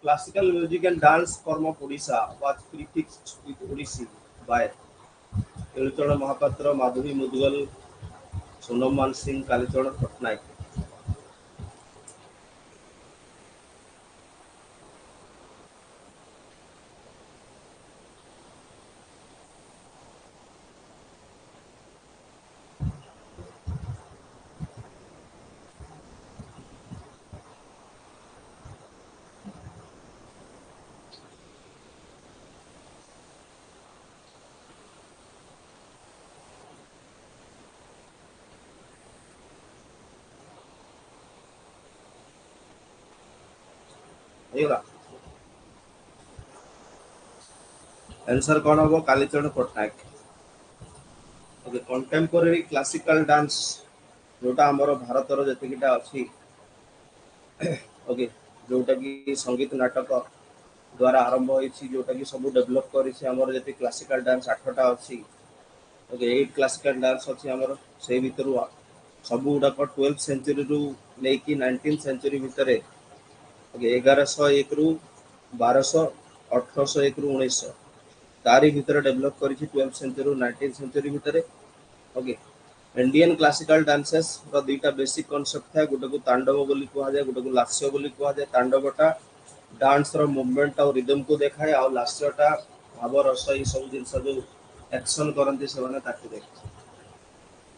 classical music and dance form of Odisha was prefixed with Odissi by Kalichandra Mahapatra, Madhuri Mudgal, Sonam Man Singh, Kalichandra Patnaik. ହେଇଗଲା answer कौन हम Kalicharan Pattnaik okay contemporary classical dance जोटा आमर भारतर जतिकिटा अच्छी okay जोटा कि संगीत नाटक द्वारा आरंभ होइछि जोटा कि सब डेवलप करिछि हमर जति क्लासिकल डांस 8टा अछि ओके 8 क्लासिकल डांस अछि हमर से भितरु सब गुडा 12th सेंचुरी रु लेकी 19th सेंचुरी भितरे ओके 1101 रु 1200 1801 रु 1900 तारी भितर डेवलप करिछि 12th सेंचुरी 19th सेंचुरी भितरे ओके इंडियन क्लासिकल डांसेस रो दुईटा बेसिक कांसेप्ट था गोटे को तांडव बोली कहा जाए गोटे को लास्य बोली कहा जाए तांडवटा डांस रो मूवमेंट और रिदम को देखाए और लास्यटा भाव रस ये सब जिनस जो एक्शन करंती से माने ताकि देख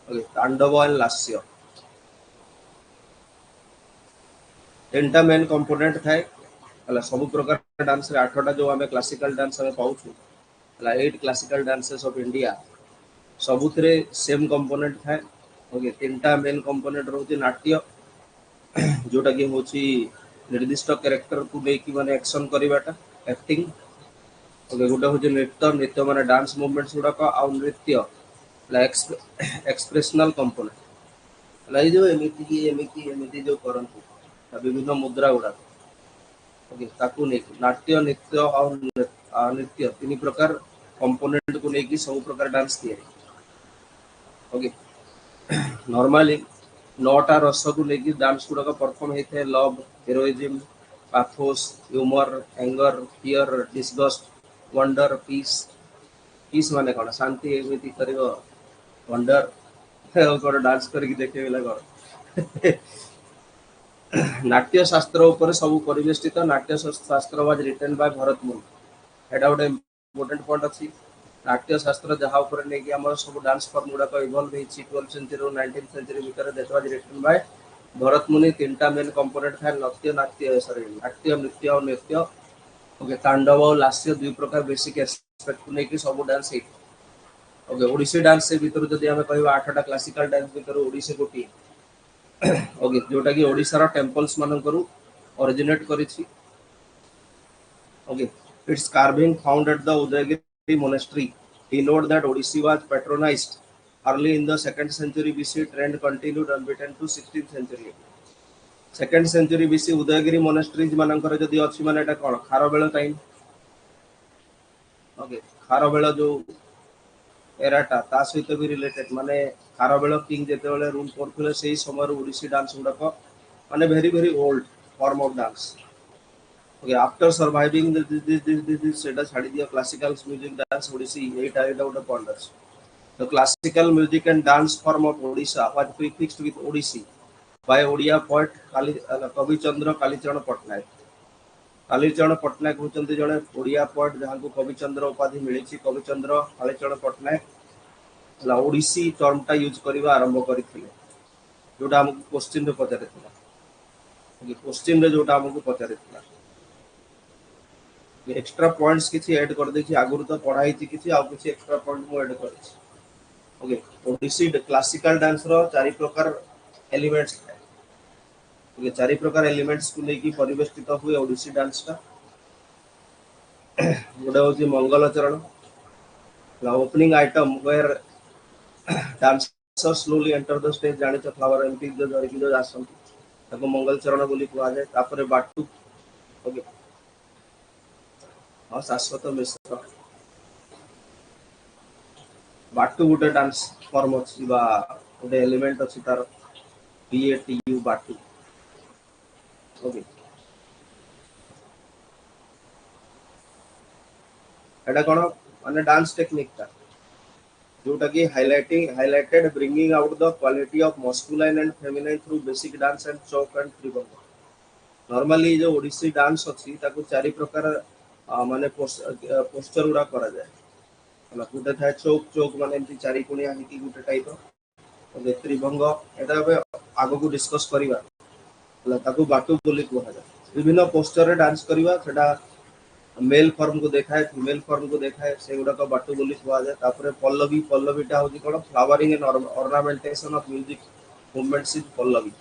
ओके तांडव एंड लास्य तीनटा मेन कंपोनेंट थाए हला सब प्रकार डांस रे 8टा जो हमें क्लासिकल डांस हमें पाउछु हला 8 क्लासिकल डांसेस ऑफ इंडिया सबुतरे सेम कंपोनेंट थाए ओके तीनटा मेन कंपोनेंट रहउची नाट्य जोटा कि होची निर्दिष्ट कैरेक्टर को लेकी माने एक्शन करिवाटा एक्टिंग ओके गोटे होची नृत्य नृत्य माने डांस मूवमेंट्स गुडा का आ नृत्य एक्सप्रेशनल कंपोनेंट लाई जो एमिति जो करंतु विभिन्न मुद्रा गुडा ओके ताकू लेकी नाट्य नृत्य और नृत्य तीन प्रकार कंपोनेंट को लेकी सब प्रकार डांस दिए ओके नॉर्मली 9टा रस को लेकी डांस गुडा का परफॉर्म होता है love heroism pathos humour anger fear disgust wonder peace peace माने कोन शांति एमिति करिवो वंडर और डांस करके देखेला कर नाट्य शास्त्र ऊपर सब परिवेष्टित नाट्य शास्त्र वाज रिटन बाय भरत मुनि एटा गोटे इंपोर्टेंट पॉइंट अछि नाट्य शास्त्र जहाँ ऊपर ने कि हमर सब डांस फॉर्म गुडा को इवॉल्व होइछि 12th सेंचुरी और 19th सेंचुरी भीतर that was written by Bharat Muni तीनटा मेन कंपोनेंट था नृत्य नाट्य सॉरी नाट्य नृत्य और नृत्य ओके तांडव और लास्य दुई प्रकार बेसिक एस्पेक्ट को लेके सब डांस है ओके ओडिसी डांस से भीतर जदि हमें कहबा 8टा क्लासिकल डांस भीतर ओडिसी गोटी ओके जोटा कि ओडिसा रा टेंपल्स मानन करू ओरिजिनेट करिछि okay it's carving found at the Udayagiri monastery denote that Odissi was patronized early in the 2nd century BC. Trend continued unbeaten to 16th century. 2nd century BC Udayagiri monasteries मानकर जदि अछि माने एटा कोन खारबेल टाइम ओके खारबेल जो एराटा ता सहित भी रिलेटेड माने खारबेल किंग जेते बेले रूल करथले सेही समय ओडिसी डांस गुडा को माने very old form of dance okay after surviving this सेटा छाडी दिया क्लासिकल म्यूजिक डांस ओडिसी एटा गोटे पॉइंट अछि the classical music and dance form of Odisha was prefixed with Odissi by Odia poet कवि चंद्र कालीचरण पट्टनायक कालीचरण पट्टनायक होचंती जने ओडिया पोएट जहां को कवि चंद्र उपाधि मिलिछि कवि चंद्र कालीचरण पट्टनायक ला ओडिसी टर्मटा यूज करबा आरंभ करथिले जोटा हमको क्वेश्चन रे पचारिथिला ओके क्वेश्चन रे जोटा हमको पचारिथिला एक्स्ट्रा पॉइंट्स किसी ऐड कर देखि आगुर तो पढ़ाई थी किसी आ किसी एक्स्ट्रा पॉइंट मु ऐड करिछि ओके ओडिसी क्लासिकल डांस रो चारि प्रकार एलिमेंट्स है ओके चारि प्रकार एलिमेंट्स को लेकी परिवेष्टित हुए ओडिसी डांस ता गोडा होची मंगल चरण ला opening item where dancer slowly enter the stage जानि छ फ्लावर एमपी जो धरिकी जो आसन ताको मंगल चरण बोली कुआ जाय तापरे बाटू ओके हाँ शाश्वत मिश्र बाटू गोटे डांस फॉर्म अछि बा गोटे एलिमेंट अछि तार बीएटीयू बाटू ओके एटा कौन माने डांस टेक्निक टा जोटा कि highlighted bringing out the quality of masculine and feminine through basic dance and chowk and tribhang. Normally जो ओडिसी डांस अछि ताकू चारि प्रकार माने पोस्चर गुड़ा करा जाए हला गुटे थाए चौक चौक माने एमती चारि कोणिया हिकी गुटे टाइप रो त्रिभंग एटा बे आगो को डिस्कस करिवा हला ताकू बाटू बोली कुहा जाए। विभिन्न पोस्चर रे डांस करिवा सेटा मेल फॉर्म को देखाए फीमेल फॉर्म को देखाए से गुड़ा का बाटू बोली कुहा जाए। तापरे पल्लवी पल्लवीटा होची कोन flowering and ornamentation of music movements is Pallavi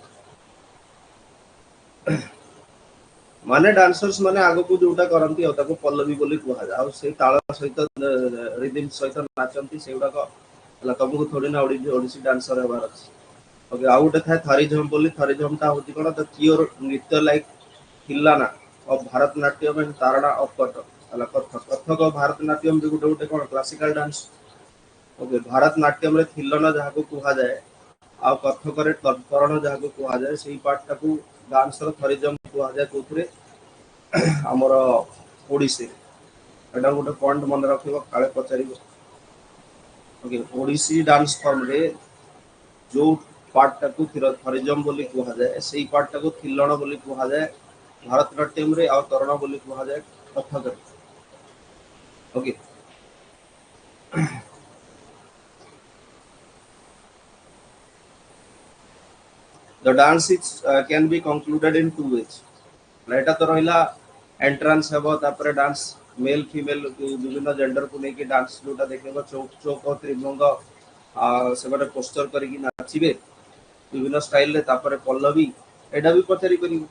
माने डांसर्स माने आगो को जोटा करंती ताको पल्लवी बोली कुहा जाए। आ से ताल सहित रिदम सहित नाचंती सेगुड़ा को हला तुमको थोड़ी ना ओडिसी डांसर हेबार अछि। ओके आउ गोटे थाए थरिझम बोली थरिझमटा होची कोन द प्योर नृत्य like thillana of Bharatanatyam and tarana of Kathak हला कथक कथक और भारतनाट्यम भी गोटे गोटे कोन क्लासिकल डांस। ओके भारतनाट्यम रे थिल्लाना जहा को कुहा जाए आ कथक रे तत्करण जहा को कुहा जाए सेही पार्ट टाकू डांस रो थरिझम कुहा जाए। कोथरे हमर ओडिसी एटा गोटे पॉइंट मन रखिबो काले पचारिबो। ओके ओडिसी डांस फॉर्म रे जो पार्ट टाकू थरिजम बोली कुहा जाए सेही पार्ट टाकू थिल्लण बोली कुहा जाए। भारतनाट्यम रे आ तरण बोली कुहा जाए कथक रे। Okay the dance is can be concluded in two ways एटा तो रहिला एंट्रेंस हेबो तापरे डांस मेल फीमेल विभिन्न जेंडर को लेके डांस जोटा देखेबो चौक चौक और त्रिभंग से बटे पोस्टर करके नाचिबे विभिन्न स्टाइल रे तापरे पल्लवी एटा भी पचारि करिवो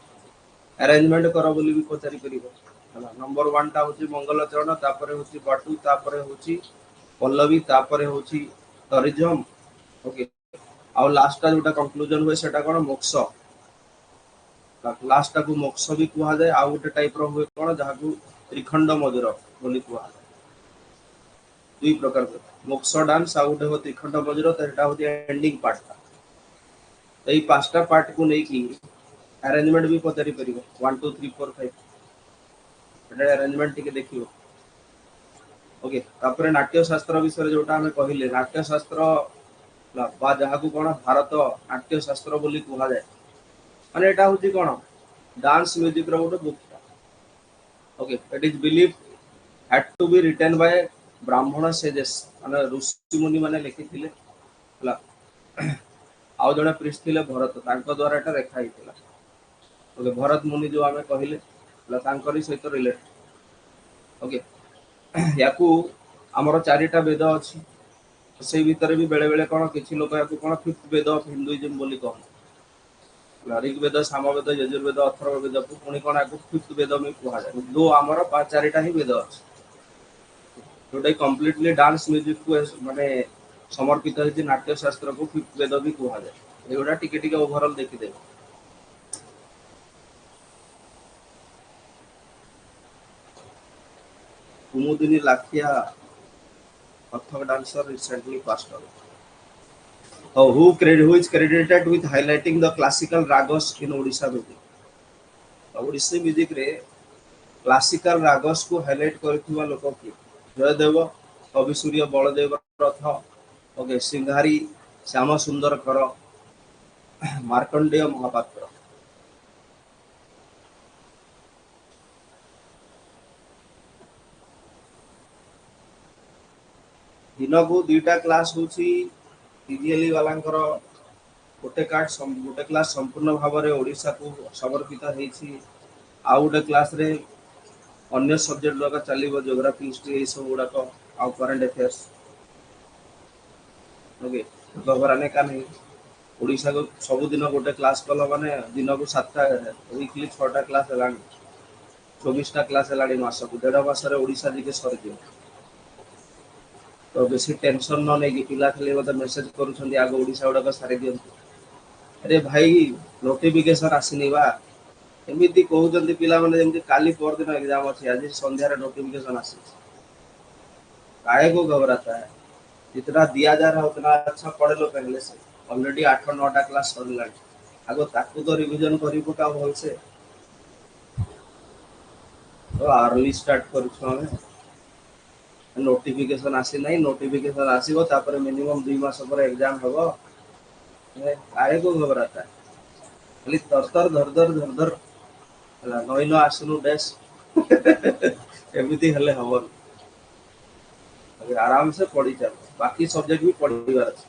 अरेंजमेंट करो बोली भी पचारि करिवो हला नंबर 1 टा होची मंगल चरण तापरे होची बाटू तापरे होची पल्लवी तापरे होची तरिजम। ओके आ लास्ट टा जोटा कंक्लूजन हुए सेटा कोन मोक्ष लास्ट टाकू मोक्ष भी कुहा जाए। आ गोटे टाइप रो हुए कोन जहा को त्रिखंड मधुर बोली कुहा जाए। दुई प्रकार मोक्ष डांस आ गोटे हो त्रिखंड मधुर तेटा होती एंडिंग पार्ट टा एई पांचटा पार्ट को नै की अरेंजमेंट भी पचारि परिबो 1 2 3 4 5 एटा अरेंजमेंट टिके देखिबो। ओके तापरे नाट्य शास्त्र विषय जोटा हमें कहिले नाट्य शास्त्र बा जहा को कोन भारत नाट्य शास्त्र बोली कुहा जाए माने एटा होती कोन डांस म्यूजिक रो गोटे book. Okay it is believe had to be written by Brahman sages माने ऋषि मुनि माने लिखिथिले हला आउ जने प्रिस्ट थिले भरत तांको द्वारा एटा रेखा हितला। ओके भरत मुनि जो हमें कहिले हला तांकरी सहित रिलेट। ओके याकू हमर चारिटा वेद अछि से भीतर भी बेले बेले कोन किछि लोक याकू कोन फिफ्थ वेद ऑफ हिंदुइज्म बोली कहन ऋग्वेद सामवेद यजुर्वेद अथर्ववेद को पुणी कोन याकू फिफ्थ वेद में कुहा जाय। दो हमर चारिटा ही वेद अछि जोटा कंप्लीटली डांस म्यूजिक को माने समर्पित है नाट्य शास्त्र को फिफ्थ वेद भी कुहा जाए। एगुड़ा टिके टिके ओवरऑल देखि दे Kumudini Lakhia Kathak dancer recently passed away. Who is credited with highlighting the classical ragas in Odisha music? Odissi music रे क्लासिकल रागस को हाइलाइट करथिबा लोक की जयदेव कवि सूर्य बलदेव रथ ओके सिंघारी श्याम सुंदर कर मार्कंडेय महापात्र। दिन को दुईटा क्लास होची टीजीएलई वालांकर गोटे गोटे क्लास संपूर्ण भाव में ओडिशा को समर्पित होईची आ गोटे क्लास रे अन्य सब्जेक्ट लगा चलिबो ज्योग्राफी हिस्ट्री ए सब गुडा को आ करंट अफेयर्स। ओके गबराने का नहीं ओडिशा को सब दिन गोटे क्लास कल माने दिन को 7टा वीकली 6टा क्लास हेलानी 24टा क्लास हेलानी मास को 1.5 मास रे ओडिशा जिके सर दियो तो बेसी टेंशन न नै कि पिला खाली मते मेसेज करूछंदी आगो ओडिशा गुडा को सारी दियंतु अरे भाई नोटिफिकेशन आसीनी बा एमिति कहउछंदी पिला माने जेमति काली पर दिन एग्जाम अछि आज संध्या रे नोटिफिकेशन आसी काहे को घबराता है जितना दिया जा रहा है उतना अच्छा पढ़ लो पहले से ऑलरेडी 8 9टा क्लास सरलानी आगो ताकू तो रिवीजन करी पका भल से तो अर्ली स्टार्ट करू हमें नोटिफिकेशन आसी नहीं, नोटिफिकेशन आसीबो तापर मिनिमम 2 मास पर एग्जाम हबो। काहे को घबराता है, खाली तर तर धर धर धर धर हला नइनो आसनु डैश एमिति हले हबो। अगर आराम से पढ़ी चल, बाकी सब्जेक्ट भी पढ़ीबार अछि,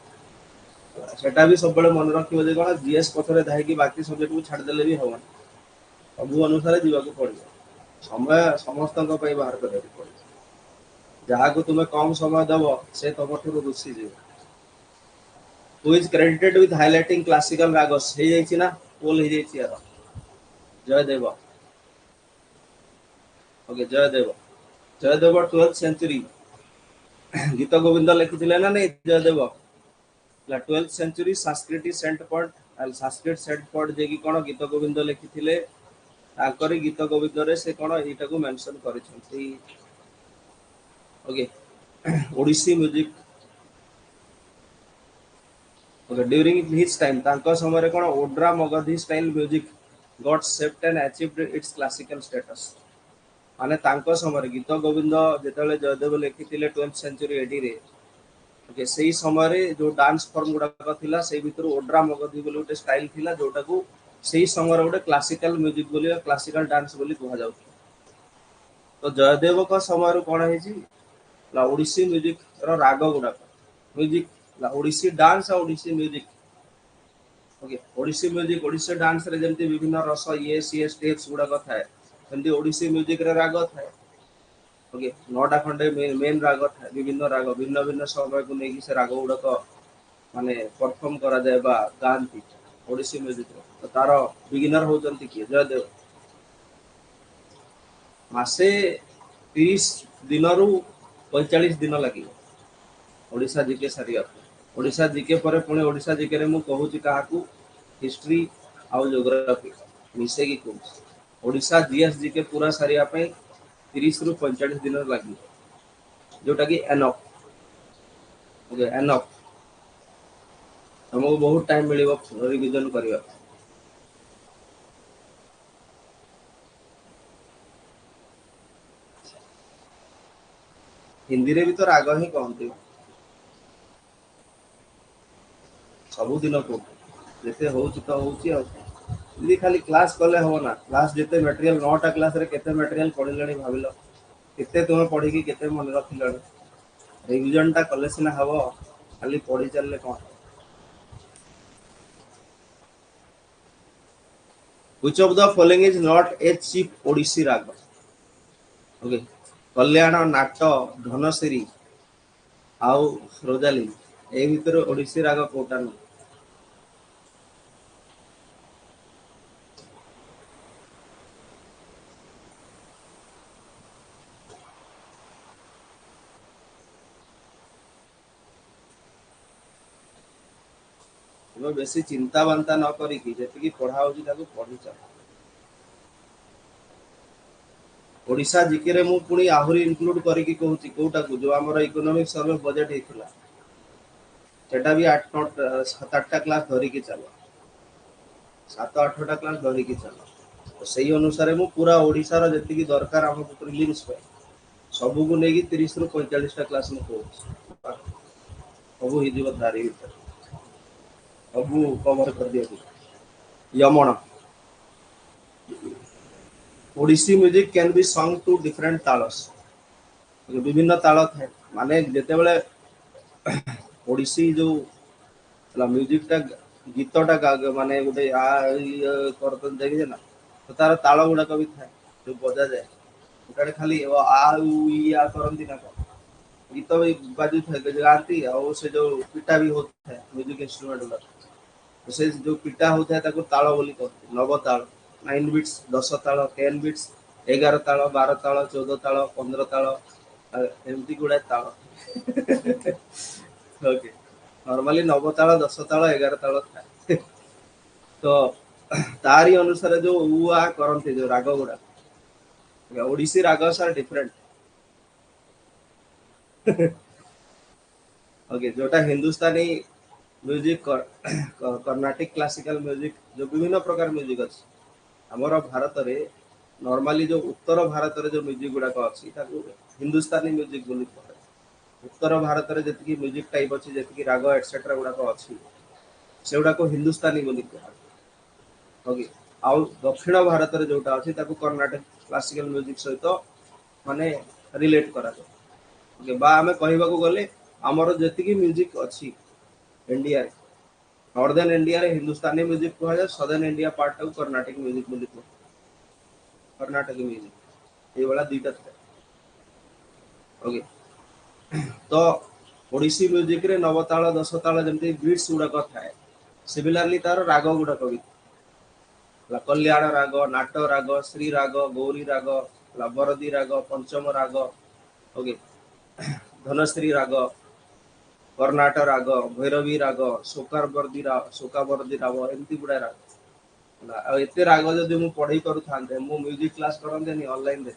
सेटा भी सब बड़े मन रखिबो जे कोन जीएस पथरे धाई कि बाकी सब्जेक्ट को छाड़ देले भी हबो, सब अनुसार जीवा को पड़िबो। समय समस्तक पे बाहर करके पड़े, जहाँ को तुम्हें कम समय दब से तुम ठूर रुषि जीव। Who is credited with highlighting classical ragas हे जाइछि ना, पोल हे जाइछि यार Jayadev. Okay Jayadev, Jayadev 12th century Gita Govinda लिखिथिले ना नहीं Jayadev, 12th century Sanskrit saint poet Sanskrit saint poet जे कि कोन गीत गोविंद लिखिथिले, ताकरी गीत गोविंद रे से कोन एटा को मेंशन करिसथि। Okay Odissi music, okay during his time तांको समय रे कोन Odra Magadhi style music got shaped and achieved its classical status. माने तांको समय गीत गोविंद जेतेले जयदेव लिखिथिले 12th सेंचुरी एडी रे, ओके सेही समय रे जो डांस फॉर्म गुडा थिला से भितर ओड्रा मगधी बोली गोटे स्टाइल थिला, जोटा को सेही समय रे गोटे क्लासिकल म्यूजिक बोली क्लासिकल डांस बोली कहा जाउ। तो जयदेव का समय रे कोन हेछि ला ओडिसी म्यूजिक रो राग गुडा म्यूजिक ला ओडिसी डांस और Odissi music. Okay Odissi music Odissi dance रे जेंति विभिन्न रस ये सी स्टेप्स गुडा थाए, सेंति ओडिसी म्यूजिक रे राग थाए। ओके 9टा खंडे मेन राग थाए, विभिन्न राग भिन्न भिन्न समय को लेकी से राग गुडा माने परफॉर्म करा जाय बा गांती ओडिसी म्यूजिक रे। तो तार बिगिनर होचंती कि जयदेव। मासे 30 दिन रु 45 दिन लगी ओडिशा जीके सारिया। ओडिशा जीके पर पुणी ओडिशा जीके रे मु कहूची काहाकू हिस्ट्री आउ ज्योग्राफी मिसे की कहूँ। ओडिशा जीएस जीके पूरा सारिया पे 30 रु 45 दिन लगी, जोटा कि एनफ। ओके एनफ हमको बहुत टाइम मिलिबो रिवीजन करबा। हिंदी रे भी तो राग ही कहते सबु दिन को जैसे होउची तो होउची आ यदि खाली क्लास कले हो ना, क्लास जिते मटेरियल 9टा क्लास रे केते मटेरियल पढ़िलणी भाबिलो, केते तुम पढ़ी कि केते मन रखिलणी, रिवीजन टा कले सिना हबो, खाली पढ़ी चलले कोन। Which of the following is not a cheap Odissi राग? ओके कल्याण नाट धनश्री आउ रोजाली ए भीतर ओडिसी राग कोटा न? तुम्हें बेसी चिंता बांता न करी कि जेतिकी पढ़ा होची ताको पढ़ी चल। ओडिशा जीके रे मु पुणी आहुरी इंक्लूड करी कि कहूची कोटा को जो हमर इकोनॉमिक सर्वे बजट हेतिला सेटा भी 7-8टा क्लास धरी के चलो, 7-8टा क्लास धरी के चलो। तो सही अनुसार मु पूरा ओडिशा रो जेतिकी दरकार हमको प्रीलिम्स पे सबू को लेकी 30 रु 45टा क्लास में कहूची, सबू ही जीव धारी भीतर सबू कवर कर दिया। यमन Odissi music can be song to different talas, विभिन्न ताल थाए माने जेते बेले ओडिसी जो म्यूजिक टा गीतटा गा माने गोटे आ करत देखिए ना, तो तार ताल गुडा भी थाए जो बजा जाए गोटे खाली आ उ ई आ करंती ना गीत भी बाजू थाए गाती और से जो पिटा भी होता है म्यूजिक इंस्ट्रूमेंट गुडा, तो से जो पिटा होता है ताको ताल बोली कहते। नव ताल 9 बिट्स 10 ताल 10 बिट्स 11 ताल 12 ताल 14 ताल 15 ताल एमती गुडा ताल ओके नॉर्मली 9 ताल 10 ताल 11 ताल था तो तारी अनुसार जो उ आ करंती जो राग गुडा ओडिसी राग आर डिफरेंट ओके जोटा हिंदुस्तानी म्यूजिक कर्नाटिक क्लासिकल म्यूजिक जो विभिन्न प्रकार म्यूजिक अच्छी आमर भारत रे नॉर्मली जो उत्तर भारत रे जो म्यूजिक गुडा अच्छी हिंदुस्तानी म्यूजिक बोली उत्तर भारत रे जति म्यूजिक टाइप अछि जति राग एटसेट्रा गुडा को अछि से गुडा को हिंदुस्तानी बोली कहा ओके आउ दक्षिण भारत रे जोटा अछि ताको कर्नाटक क्लासिकल म्यूजिक सहित माने रिलेट करा ओके बा हमें कहबा को गले हमर जति म्यूजिक अछि इंडिया रे नॉर्दर्न इंडिया रे हिंदुस्तानी म्यूजिक को है सदर्न इंडिया पार्ट को कर्नाटक म्यूजिक बोली कर्नाटक म्यूजिक ये वाला दीटा था ओके तो ओडिसी म्यूजिक रे नवताल दश ताल जमती बीट्स गुडा थाए सिमिलरली तार राग गुडा भी कल्याण राग नाट राग श्री राग गौरी राग बरदी राग पंचम राग ओके धनश्री राग कर्णाट राग भैरवी राग शोकाबर्दी राग एमती गुड़ा राग एते राग जदि मु पढ़ई करू थांते मु म्यूजिक क्लास करंतेनी ऑनलाइन रे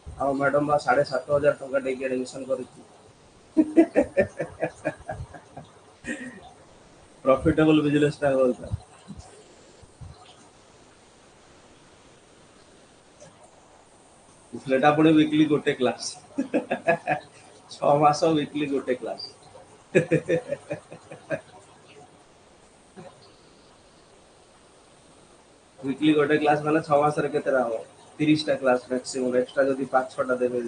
आ मैडम 7,500 टका देके एडमिशन करथि प्रॉफिटेबल बिजनेस टा बोलता सेटा पुणी वीकली गोटे क्लास 6 मास वीकली गोटे क्लास वीकली गोटे क्लास माने 6 मास रे केतेरा हो 30 टा क्लास मैक्सिमम एक्स्ट्रा जदि 5-6 टा देबे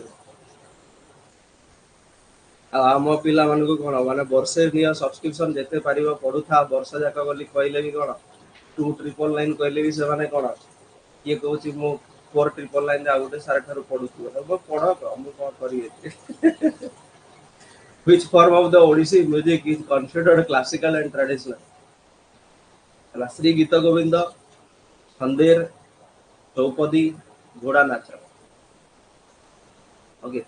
आम पिला मानक कौन माने वर्षे निया सब्सक्रिप्शन जेते पारिबो पढुथा वर्ष जाक बोली कहले भी कौन 2,999 कहले भी से माने कौन ये कहूँ मु 4,999 आ गोटे सारे ठार पढ़ुथु पढ़ मु कौन करी which form of the Odissi music is considered classical and traditional ହେଲା ଶ୍ରୀ ଗୀତ ଗୋବିନ୍ଦ ସନ୍ଦେର ଚୌପଦୀ ଘୋଡ଼ା ନାଚ ଓକେ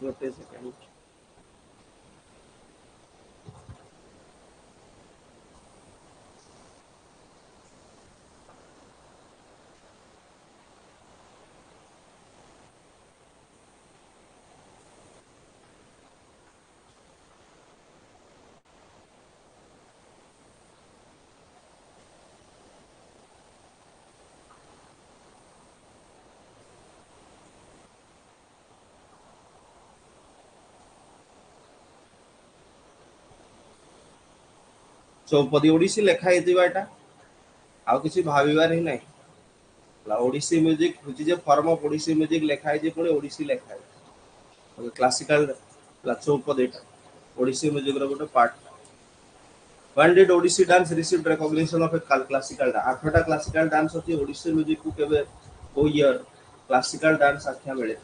ଗୋଟେ ସେକେଣ୍ଡ ଚୌପଦୀ ଓଡ଼ିଶୀ ଲେଖା ହେଇଥିବା ଏଟା ଆଉ କିଛି ଭାବିବାର ହିଁ ନାହିଁ Odissi music which is a form of Odissi music लेखा है जे पुणी ओडिसी लेखा है क्लासिकल चौपदीटा ओडिसी म्यूजिक रो गोटे part when did Odissi dance received recognition of a classical dance आठटा क्लासिकल डांस अछि ओडिसी म्यूजिक को केबे को ईयर क्लासिकल डांस आख्या मिले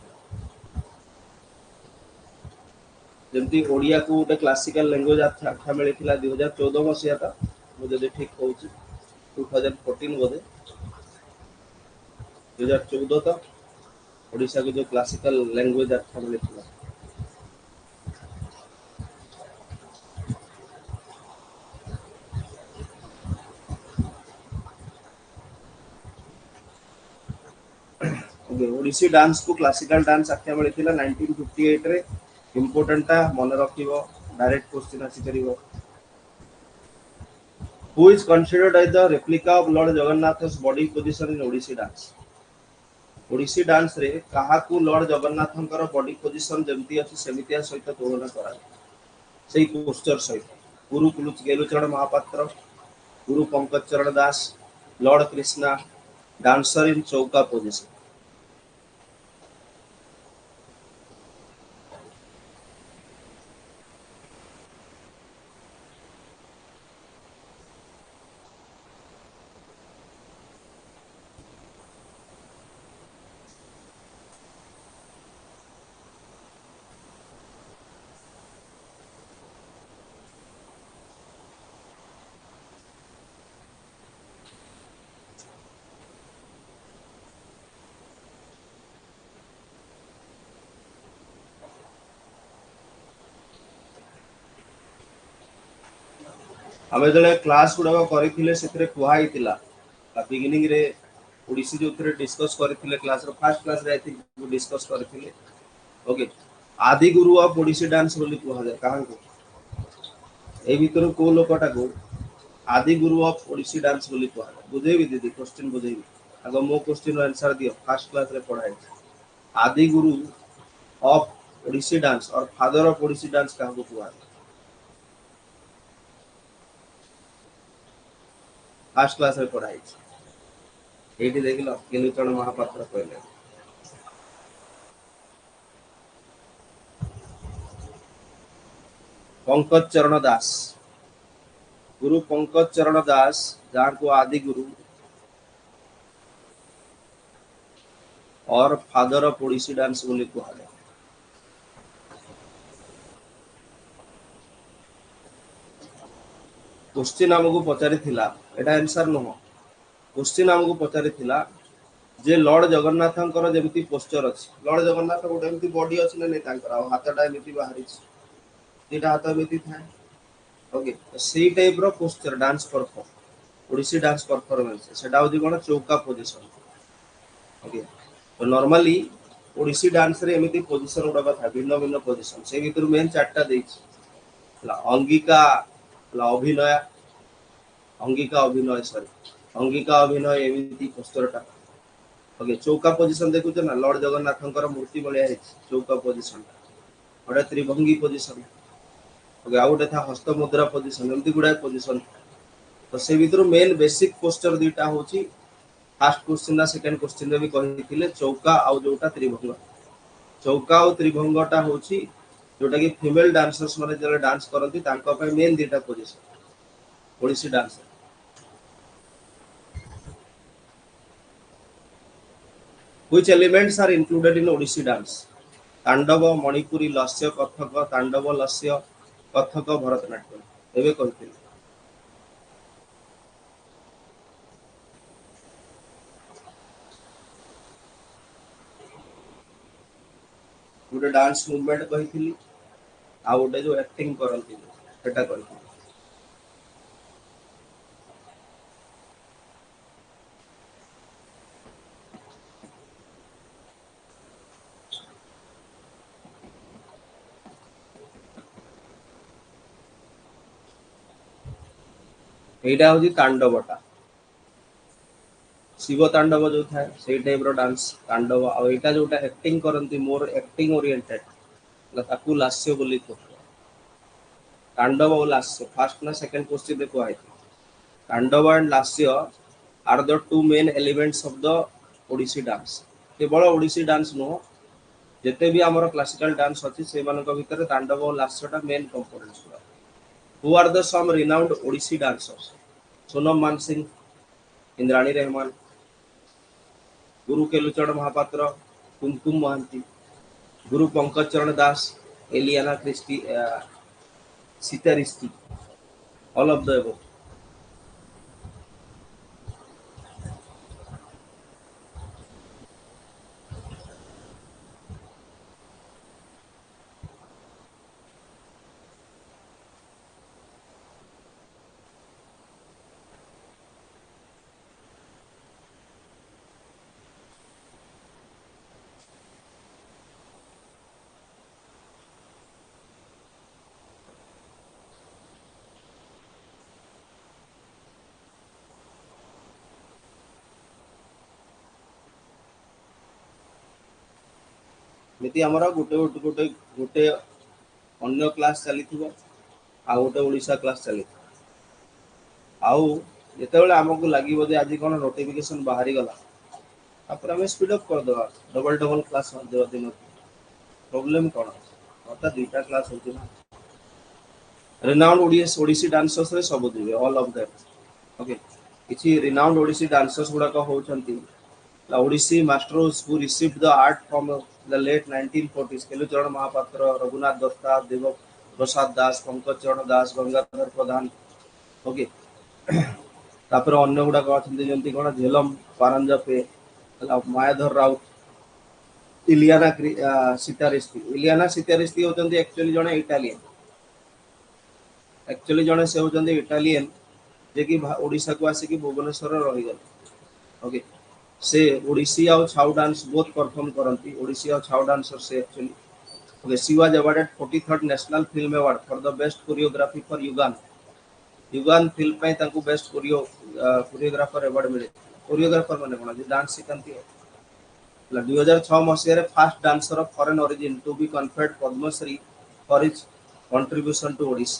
जमती ओडिया को गोटे क्लासिकल लैंग्वेज आख्या मिले 2014 मसिया था मु जदि ठीक कहूँ 2014 बोधे 2014 तक ओडिशा को जो क्लासिकल लैंग्वेज आख्या मिले ओडिसी डांस को क्लासिकल डांस आख्या मिले 1958 रे इम्पोर्टेंट टा मन रखिबो डायरेक्ट क्वेश्चन आसी करिवो who is considered as the replica of Lord Jagannath's body position in Odissi dance Odissi dance रे कहा को लॉर्ड जगन्नाथंकर बॉडी पोजीशन जेमती अछि सेमितिया सहित तुलना करा सेही पोस्चर सहित गुरु गेलुचरण महापात्र गुरु पंकज चरण दास लॉर्ड कृष्णा डांसर इन चौका पोजीशन आमे जले क्लास गुडा करिथिले सेतरे कुहाई थिला बिगिनिंग रे ओडिसी जो थरे discuss करिथिले class row first class रे आई थिंक डिस्कस करिथिले ओके आदि गुरु ऑफ ओडिसी डांस बोली कुहा जाय कहां को ए भितर को लोकटा को आदि गुरु ऑफ ओडिसी डांस बोली कहा बुझेबी दीदी क्वेश्चन बुझेबी आगो मो क्वेश्चन आंसर दियो फर्स्ट क्लास रे पढ़ाई आदि गुरु ऑफ ओडिसी डांस और फादर ऑफ ओडिसी डांस का को कहा फर्स्ट क्लास रे पढ़ाई एठी देखिलो केलुचरण महापात्र कहले पंकज चरण दास गुरु पंकज चरण दास जहाँ को आदि गुरु और फादर ऑफ ओडिसी डांस बोली कहा क्वेश्चन हमको पचारि थिला एटा आंसर नुह क्वेश्चन हमको पचारि थिला जे लॉर्ड जगन्नाथंकर जेमिति पोस्चर अछि लॉर्ड जगन्नाथ गोटे एमिति बॉडी अछि ना नै तांकर आ हातटा एमिति बाहरी दिटा हाथ एमिति थाए ओके तो सी टाइप रो posture dance perform Odissi dance performance सेटा होदी कोन चौका पोजीशन ओके तो नॉर्मली ओडिसी डांस रे एमिति पोजीशन उडा था भिन्न भिन्न पोजीशन से भितर मेन चारटा देछि अंगिका अभिनय अंगिका अभिनय सॉरी अंगिका अभिनय एमिति पोस्टरटा ओके चौका पोजीशन देखु ना लॉर्ड जगन्नाथंकर मूर्ति बलिया है चौका पोजीशन ओडा त्रिभंगी पोजीशन ओके आउट था हस्त मुद्रा पोजीशन एमिति गुडा पोजीशन तो से भितर मेन बेसिक पोस्टर दीटा होची फर्स्ट क्वेश्चन ना सेकंड क्वेश्चन रे भी कहिथिले चौका आउ जोटा त्रिभंग चौका और त्रिभंगटा होची जोटा कि फीमेल डांसर्स माने जले डांस करंती तांको पे मेन दीटा position Odissi dance which elements are included in Odissi dance tandava Manipuri लस्य Kathak तांडव लस्य कथक भरतनाट्यम एबे कहिथिले गोटे डांस मूवमेंट कही आ गोटे जो एक्टिंग करती सेटा कही एटा होजी तांडवटा शिव तांडव जो था से टाइप रो डांस तांडव आ एटा जोटा एक्टिंग करंती मोर एक्टिंग ओरिएंटेड ताकू लास्य बोली को तांडव और लास्य फर्स्ट ना सेकंड क्वेश्चन देखो आई tandava and lasya are the two main elements of the Odissi dance केवल ओडिसी डांस नो जेते भी हमर क्लासिकल डांस अछि से मानक भीतर तांडव और लास्यटा मेन कंपोनेंट्स गुरा who are the some renowned Odissi dancers Sonam Mansingh Indrani Rahman Guru Kelucharan Mohapatra Kumkum Mohanty Guru Pankaj Charan Das Ileana Christy Citaristi all of the above मिति हमरा गोटे गोटे गोटे गोटे अन्य क्लास चली थिबो आ गोटे ओडिसा क्लास चली आउ जेतेबेले हमकु लागिबो जे आज कोन नोटिफिकेशन बाहरी गला तापर हम स्पीड अप कर दवा डबल डबल क्लास कर देवा दिन प्रॉब्लम कोन आता दुईटा क्लास होती ना रिनाउंड ओडिसी डांसर्स रे सब दिबे ऑल ऑफ देम ओके किछि रिनाउंड ओडिसी डांसर्स गुडा को होचंती Odissi masters who received the art from the late 1940s Kelucharan Mohapatra Raghunath Datta Deba Prasad Das Pankaj Charan Das Gangadhar Pradhan okay तापर अन्य गुडा को अछंती जंती कोन झेलम पारंजपे मायाधर राउत इलियाना सीतारिस्ती होचंती एक्चुअली जने इटालियन से होचंती इटालियन जे कि ओडिसा को आसी कि भुवनेश्वर रही गले ओके से ओडिसी और छाउ डांस बोथ परफॉर्म करंती ओडिसी और छाउ डांसर से actually Okay, she was awarded 43rd National Film Award for the best choreography for Yugan. Yugan film ପାଇଁ ତାଙ୍କୁ ବେଷ୍ଟ କୋରିଓଗ୍ରାଫର ଆୱାର୍ଡ ମିଳେ। କୋରିଓଗ୍ରାଫର ମାନେ କଣ ଯେ ଡାନ୍ସ ଶିଖାନ୍ତି ହେଲା। 2006 ମସିହାରେ first dancer of foreign origin to be conferred Padma Shri for his contribution to Odissi.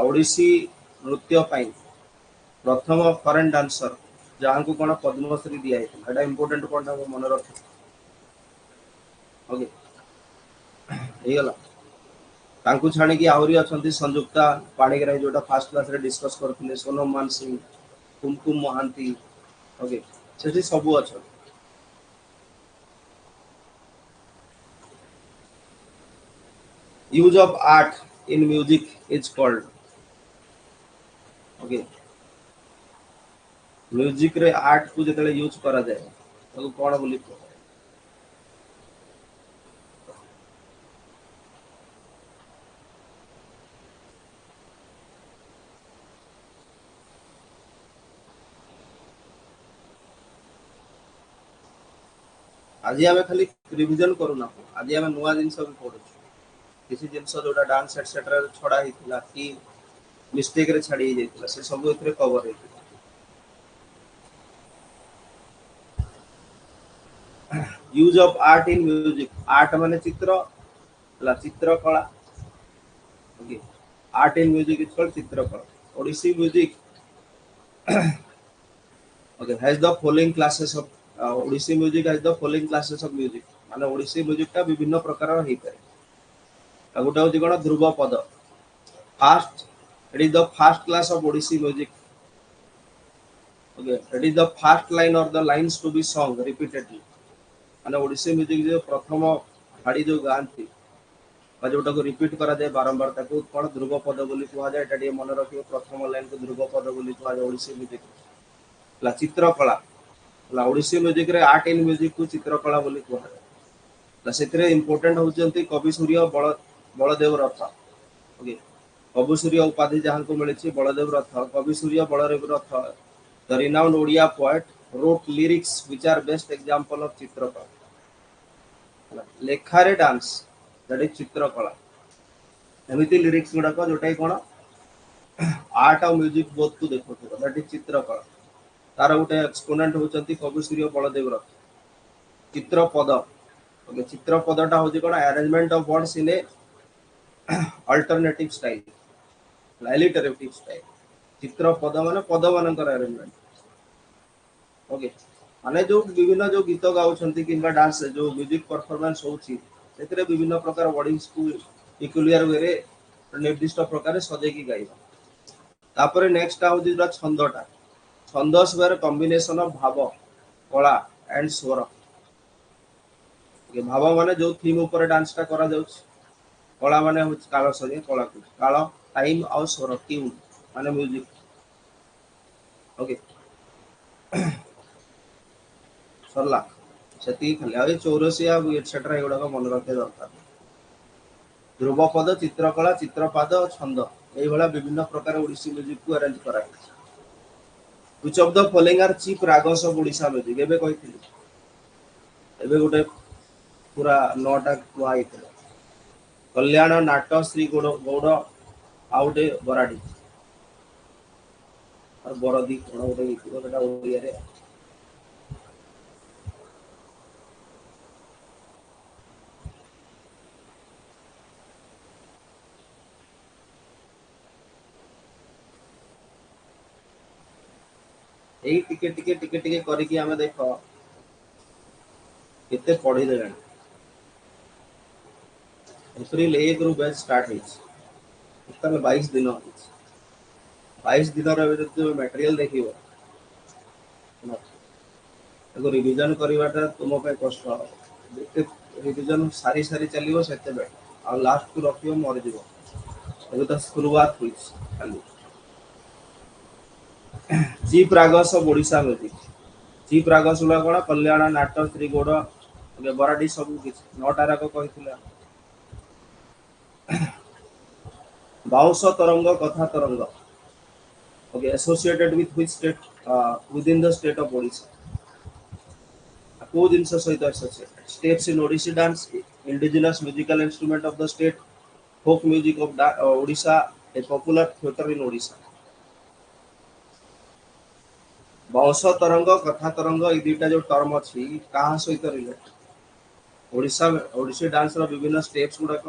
Odissi ନୃତ୍ୟ ପାଇଁ ପ୍ରଥମ ଫରେନ୍ ଡାନ୍ସର ଯାହାଙ୍କୁ କଣ ପଦ୍ମଶ୍ରୀ ଦିଆଯାଇଥିଲା। ଏଟା ଇମ୍ପୋର୍ଟାଣ୍ଟ ପଏଣ୍ଟ ହବ ମନେ ରଖ। ଓକେ ହେଇଗଲା। ତାଙ୍କୁ ଛାଣିକି ଆହୁରି ଅଛନ୍ତି ସଂଯୁକ୍ତା ପାଣିଗ୍ରାହୀ ଯୋଉଟା ଫାଷ୍ଟ କ୍ଲାସରେ ଡିସ୍କସ କରିଥିଲେ, ସୋନମ ମାନସିଂ, କୁମକୁମ ମହାନ୍ତି। ଓକେ ସେଠି ସବୁ ଅଛନ୍ତି। Use of art in music is called. Okay music रे आर्ट को जेतले यूज करा जाए ताको कोन बोली को। आज आमे खाली रिवीजन करूना, आज आमे नुवा जिंस भी पढु। किसी जिंस जोटा डांस एटसेट्रा छडा हितला कि मिस्टेक रे छाडी जायतिला से सब एथरे कवर हे। Use of art in music, art माने चित्र ला चित्रकला। Okay art in music is called chitrakala. Odissi music okay has the following classes of Odissi music has the following classes of music. माने ओडिसी म्यूजिक ता विभिन्न प्रकार हि पारे। गोटे हूँ कौन dhruva pada first it is the first class of Odissi music. Okay it is the first line और the lines to be song repeatedly. माने ओडिसी म्यूजिक जो प्रथम हाड़ी जो गाती जोटा को रिपीट करा जाए बारंबार ताको कौन ध्रुव पद बोली कह जाए। एटा मन रखियो प्रथम लाइन को ध्रुव पद बोली कह जाए ओडिसी म्यूजिक। चित्रकला ओडिसी म्यूजिक रे आर्ट इन म्यूजिक को चित्रकला बोली कह जाए। से इंपोर्टेंट होती कवि सूर्य बलदेव रथ। ओके कवि सूर्य उपाधि जहाँ को मिली बलदेव रथ। कवि Surya Baladev Rath the renowned Odia poet wrote lyrics which are best example of चित्रकला। लेखारे डांस दैट इज चित्रकला। एमिति लिरिक्स गुडा को जोटा कोन आर्ट और म्यूजिक बोथ को देखो दैट इज चित्रकला। तार गोटे एक्सपोनेंट होचंती कवि सूर्य बलदेव रथ। चित्रपद ओके चित्रपदटा होची कोन arrangement of words in a alternative style alliterative style. Chitrapada माने पद मानकर अरेंजमेंट। ओके माने जो विभिन्न जो गीत गाउछंती किंबा डांस जो म्यूजिक परफॉर्मेंस होची सेतरे विभिन्न प्रकार वर्डिंग्स को पिकुलियर वे रे निर्दिष्ट प्रकार सजे की गाइबा। तापरे नेक्स्ट होची जो छंदटा। छंद स्वर कॉम्बिनेशन ऑफ भाव कला एंड स्वर। भाव माने जो थीम ऊपर डांस टा करा जाउछ। कला माने हो काल सजे कला को काल टाइम और स्वर ट्यून माने म्यूजिक। ओके सरला सेती खाली आ 84 आ एटसेट्रा एगुडा को मन रखे दरकार। ध्रुवपद चित्रकला चित्रपाद और छंद एई भला विभिन्न प्रकार ओडिसी म्यूजिक को अरेंज करा है। Which of the following are chief ragas of Odisha music. एबे कहिथिली एबे गोटे पूरा नोटा कुआ आइतला कल्याण नाट श्री गौड़ आउटे बराडी और बरदी कोन गोटे गीत सेटा ओडिया रे। एई टिके टिके टिके टिके करिकि हमें देखो केते पढ़ी देलानी। एप्रिल 1 रु बैच स्टार्ट होइछ तमे 22 दिन होइछ। 22 दिन रे जो मटेरियल देखिबो एगो रिवीजन करिवाटा तुम पे कष्ट हो। जेते रिवीजन सारी सारी चलिबो सेते बेट आ लास्ट को रखियो मर जिवो। एबे तो शुरुआत होइछ खाली। Chief ragas of Odisha music. Chief ragas उला कोन कल्याण नाट श्री गौड़ ओके बराडी सब किछ नोटा राग कहितला। बाउंस तरंग कथा तरंग okay associated with which state with in the state of Odisha. को जिनस सहित associated steps in Odissi dance indigenous musical instrument of the state, folk music of Odisha, a popular theatre in Odisha. बाउंश तरंग कथा तरंग ये दुटा जो टर्म अच्छी कहा सहित रिलेटेड ओडिशा ओडिसी डांस रो विभिन्न स्टेप्स गुड़ाक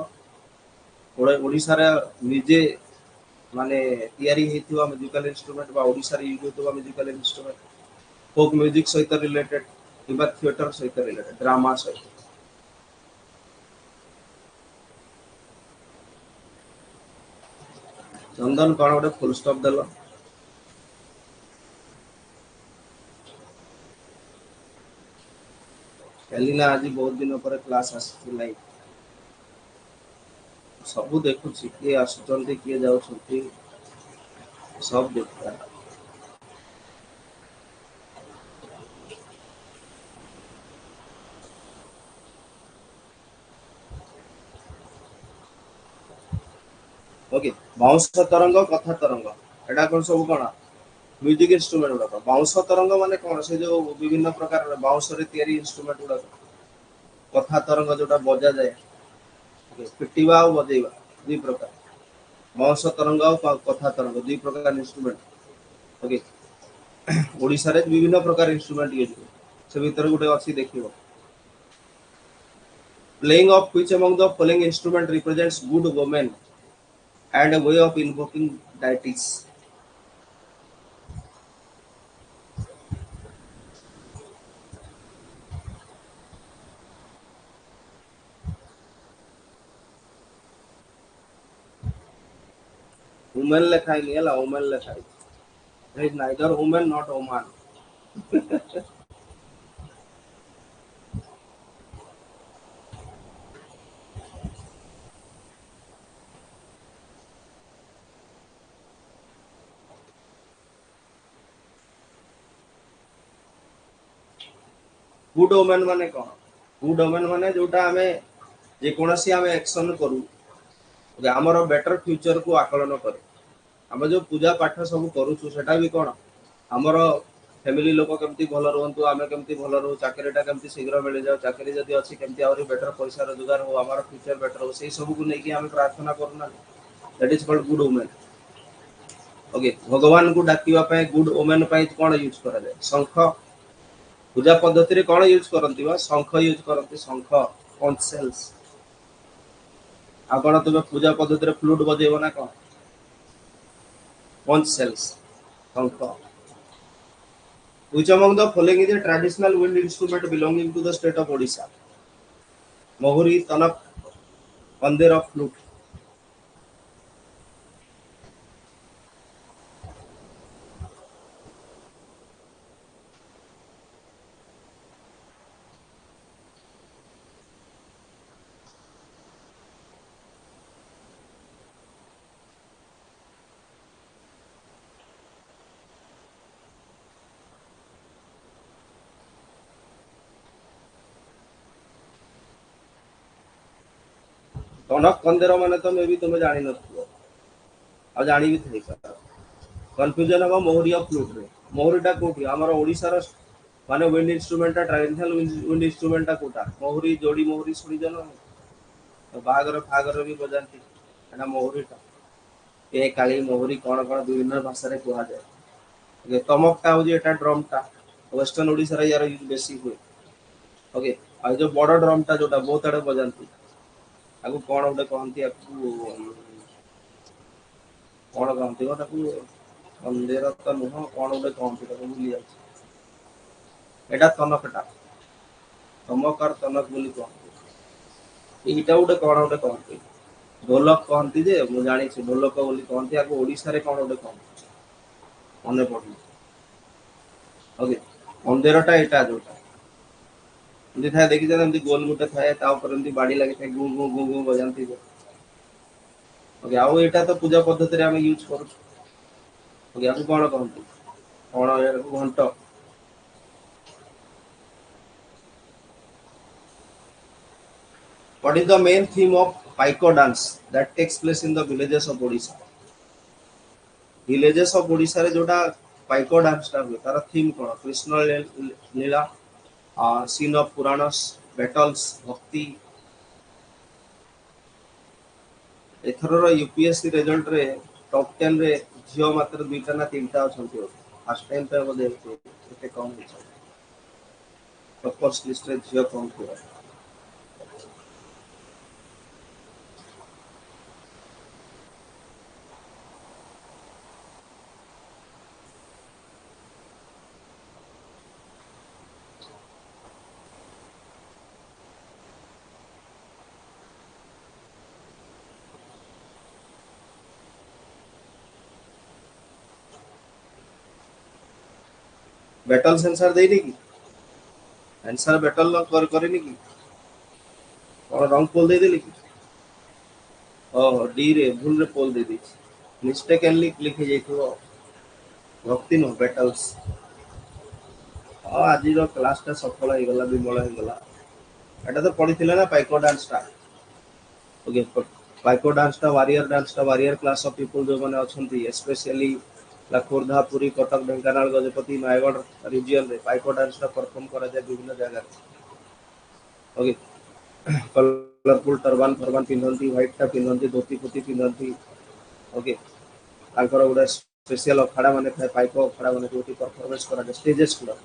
ओडिशा रे निजे माने तैयारी हेतुवा म्यूजिकल इंस्ट्रूमेंट बा ओडिशा रे यूज होतुवा म्यूजिकल इंस्ट्रूमेंट फोक म्यूजिक सहित रिलेटेड किबा थिएटर सहित रिलेटेड ड्रामा सहित चंदन कौन गोटे फुल स्टॉप देलो कैलिना आज बहुत दिन पर क्लास आसी लाइक सब देखुची किए आसुचंती किए जाउछंती सब देखता ओके बाउंस तरंग कथा तरंग एटा कोन सब कोन म्यूजिक इंस्ट्रूमेंट गुड़ा बाउंस तरंग माने कोन से जो विभिन्न प्रकार बाउंस रे तैयारी इंस्ट्रूमेंट गुड़ा कथा तरंग जोटा बजा जाए पिटिवा और बजेवा दुई प्रकार बाउंस तरंग और कथा तरंग दुई प्रकार इंस्ट्रूमेंट ओके ओडिशा रे विभिन्न प्रकार इंस्ट्रूमेंट यूज से भीतर गुटे अछि देखिबो playing of which among the following instrument represents good women and a way of invoking deities women lekha ni hela women lekha there is neither woman not woman good women माने कोन good women माने जोटा हमें जे कोनसी हमें action करू जे हमर better future को आकलन करे हम जो पूजा पाठ सब करू सेटा भी कोन हमर फैमिली लोक केमती भल रहंतु आमे केमती भल रहू चाकरीटा केमती शीघ्र मिल जाओ चाकरी जदी अछि केमती और बेटर पैसा रोजगार हो हमर फ्यूचर बेटर हो सेही सब को नेकी हम प्रार्थना करूना that is called good women okay भगवान को डाकिवा पे गुड वोमेन पे कोन यूज करा जाय शंख पूजा पद्धति रे कोन यूज करंती बा शंख यूज करंती शंख पंच सेल्स आपण तुम पूजा पद्धति रे फ्लूट बजेबो ना कोन पंच सेल्स शंख which among the following is a traditional wind instrument belonging to the state of Odisha mohuri tanak pandera flute तनक पंदेर माने तो मे भी तुम जानि नथिबो आ जानि भी थई सका कंफ्यूजन हो मोहरिया फ्लूट रे मोहरीटा कोठी हमर ओडिसा रो माने wind instrument traditional wind instrument कोटा मोहरी जोड़ी मोहरी सुनी जनो तो बागर फागर भी बजांती एटा मोहरीटा ए काली मोहरी कोन कोन विभिन्न भाषा रे कुहा जाय ओके तमकटा हो जे एटा ड्रमटा वेस्टर्न ओडिसा रे यार यूज बेसी हुए ओके आ जो बड़ ड्रमटा जोटा बहुत आड़े बजांती आगु कोन उडे कहंती आकु कोन कहंती हो ताकु अंधेर तो नुह कोन उडे कहंती ताकु भूली जाछि एटा तनकटा तमक और तनक बोली कहंती एटा उडे कोन उडे कहंती ढोलक कहंती जे मु जानि छि ढोलक बोली कहंती आकु ओडिसा रे कोन उडे कहंती मने पडली ओके अंधेरटा एटा जोटा एमती थाए देखि जन एमती गोल गुटे थाए ता ऊपर एमती बाडी लागि थाए गु गु गु गु बजांती जे ओके आउ एटा तो पूजा पद्धति रे हम यूज करू ओके आकु कोन कहंती कोन याकु घंट what is the main theme of paiko dance that takes place in the villages of Odisha villages of Odisha रे जोटा पाइको डांस टा हुए तार थीम कोन Krishna Leela scene of Puranas battles भक्ति एथरर यूपीएससी रिजल्ट रे टॉप 10 रे झियो मात्र दुईटा ना तीनटा अछंती फर्स्ट टाइम पे बोधे एते कम हिसाब टॉपर्स लिस्ट रे झियो कम थिबा बैटल सेंसर देइनी कि आंसर बैटल न कर करेनी कि और रंग पोल दे देली कि ओ डी रे भूल रे पोल दे दी मिस्टेकनली क्लिक हे जाइथो भक्ति नो बैटल्स आज क्लास टा सफल हो गला विमल हो गला एटा तो पढ़ी ना पाइको डांस टा ओके पाइको डांस टा वारियर क्लास ऑफ पीपल जो माने अछंती स्पेशली खोर्धा पुरी कटक ढेंकानाल गजपति नयगढ़ रिजियन रे पाइको डांस टा परफॉर्म करा जाय विभिन्न जगह ओके कलरफुल टर्बान फरबान पिंधंती व्हाइट टा पिंधंती धोती पोती पिंधंती ओके तांकर गुडा स्पेशल अखाड़ा माने थाए पाइको अखाड़ा माने जोटी परफॉर्मेंस करा जाय स्टेजेस गुडा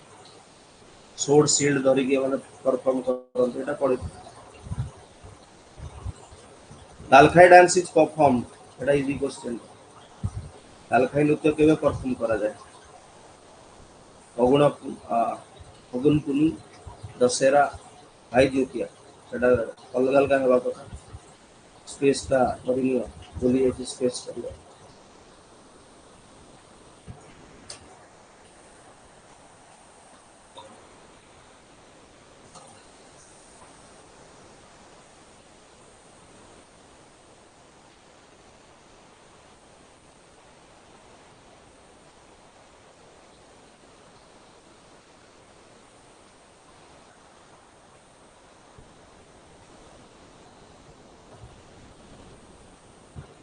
सोर्ड शील्ड धरी के माने परफॉर्म करते एटा पड़ी Dalkhai dance is perform Etah easy question Dalkhai नृत्य केबे परफॉर्म करा जाय फगुण फगुन पुनी दशहरा भाई ज्योतिया सेटा अलग अलग हेबा कथा स्पेस ता करिनियो बोली एची स्पेस करियो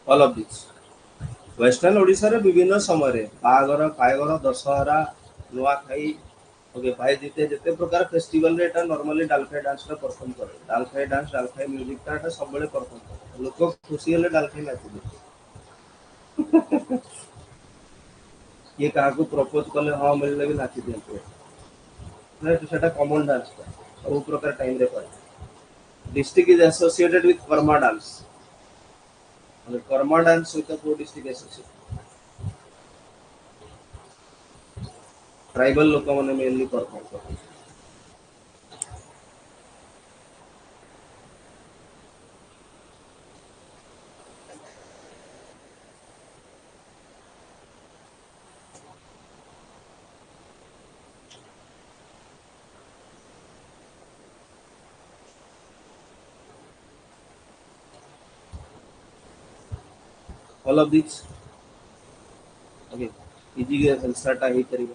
all of this western Odisha रे विभिन्न समय रे बागर फायगर दशहरा नुआखाई ओके भाई जीते जिते प्रकार फेस्टिवल रे एटा नॉर्मली डालखाई डांस टा परफॉर्म करे डालखाई म्यूजिक टा एटा सबले परफॉर्म करे लोक खुशी हेले डालखाई नाचि किए काहाकू प्रपोज कले हाँ मिलले भी नाचि दियंते सेटा कॉमन डांस टा सब प्रकार टाइम रे करे district is associated with Karma dance Karma dance सहित को डिस्ट्रिक्ट एसोसिएटेड ट्राइबल लोक माने मेनली परफॉर्म करते all of this okay easy answer टा ही करिवो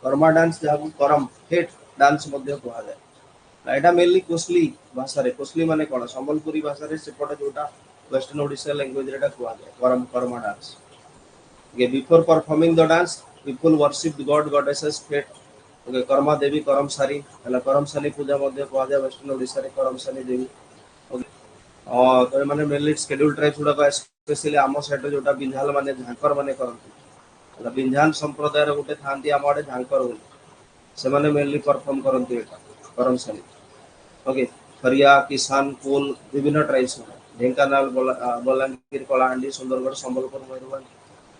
कर्मा डांस जहाँ करम हेट डांस मध्य कहा जाए एटा मेनली कोसली भाषा रे कोसली माने कोन संबलपुरी भाषा रे सेपट जोटा वेस्टर्न ओडिशा लैंग्वेज रे एटा कहा जाए करम Karma dance okay before performing the dance people worship god goddesses fate okay Karma Devi करम सारी हला करम साली पूजा मध्य कहा जाए वेस्टर्न ओडिशा रे करम साली देवी ओके तो माने मेनली शेड्यूल ट्राइब्स गुडा स्पेशली आम साइड जोटा बिंझाल माने झांकर माने करନ୍ତି बिंझान संप्रदाय रे गोटे थांती आम आडे झांकर बोली से माने मेनली परफॉर्म करନ୍ତି एटा करम साली ओके खरिया किसान कोल विभिन्न ट्राइब्स ढेंकानाल बलांगीर कलाहांडी सुंदरगढ़ संबलपुर मयूरभंज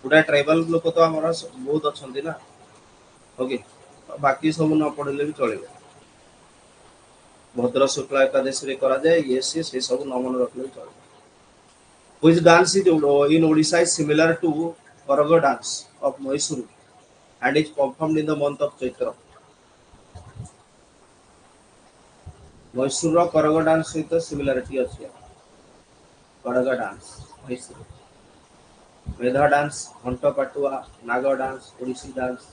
गुडा ट्राइबल लोक तो आमर बहुत अच्छा ना ओके बाकी सब न पढ़ले भी चलेगा भद्र शुक्ला एकादशी रे करा जाए ये से सब न मन रखले भी चलेगा which dance is in Odisha is similar to Karaga dance of Mysuru and is performed in the month of Chaitra Mysuru Karaga dance सहित similarity अछि Karaga dance Mysuru Medha dance Hunta Patua Naga dance Odissi dance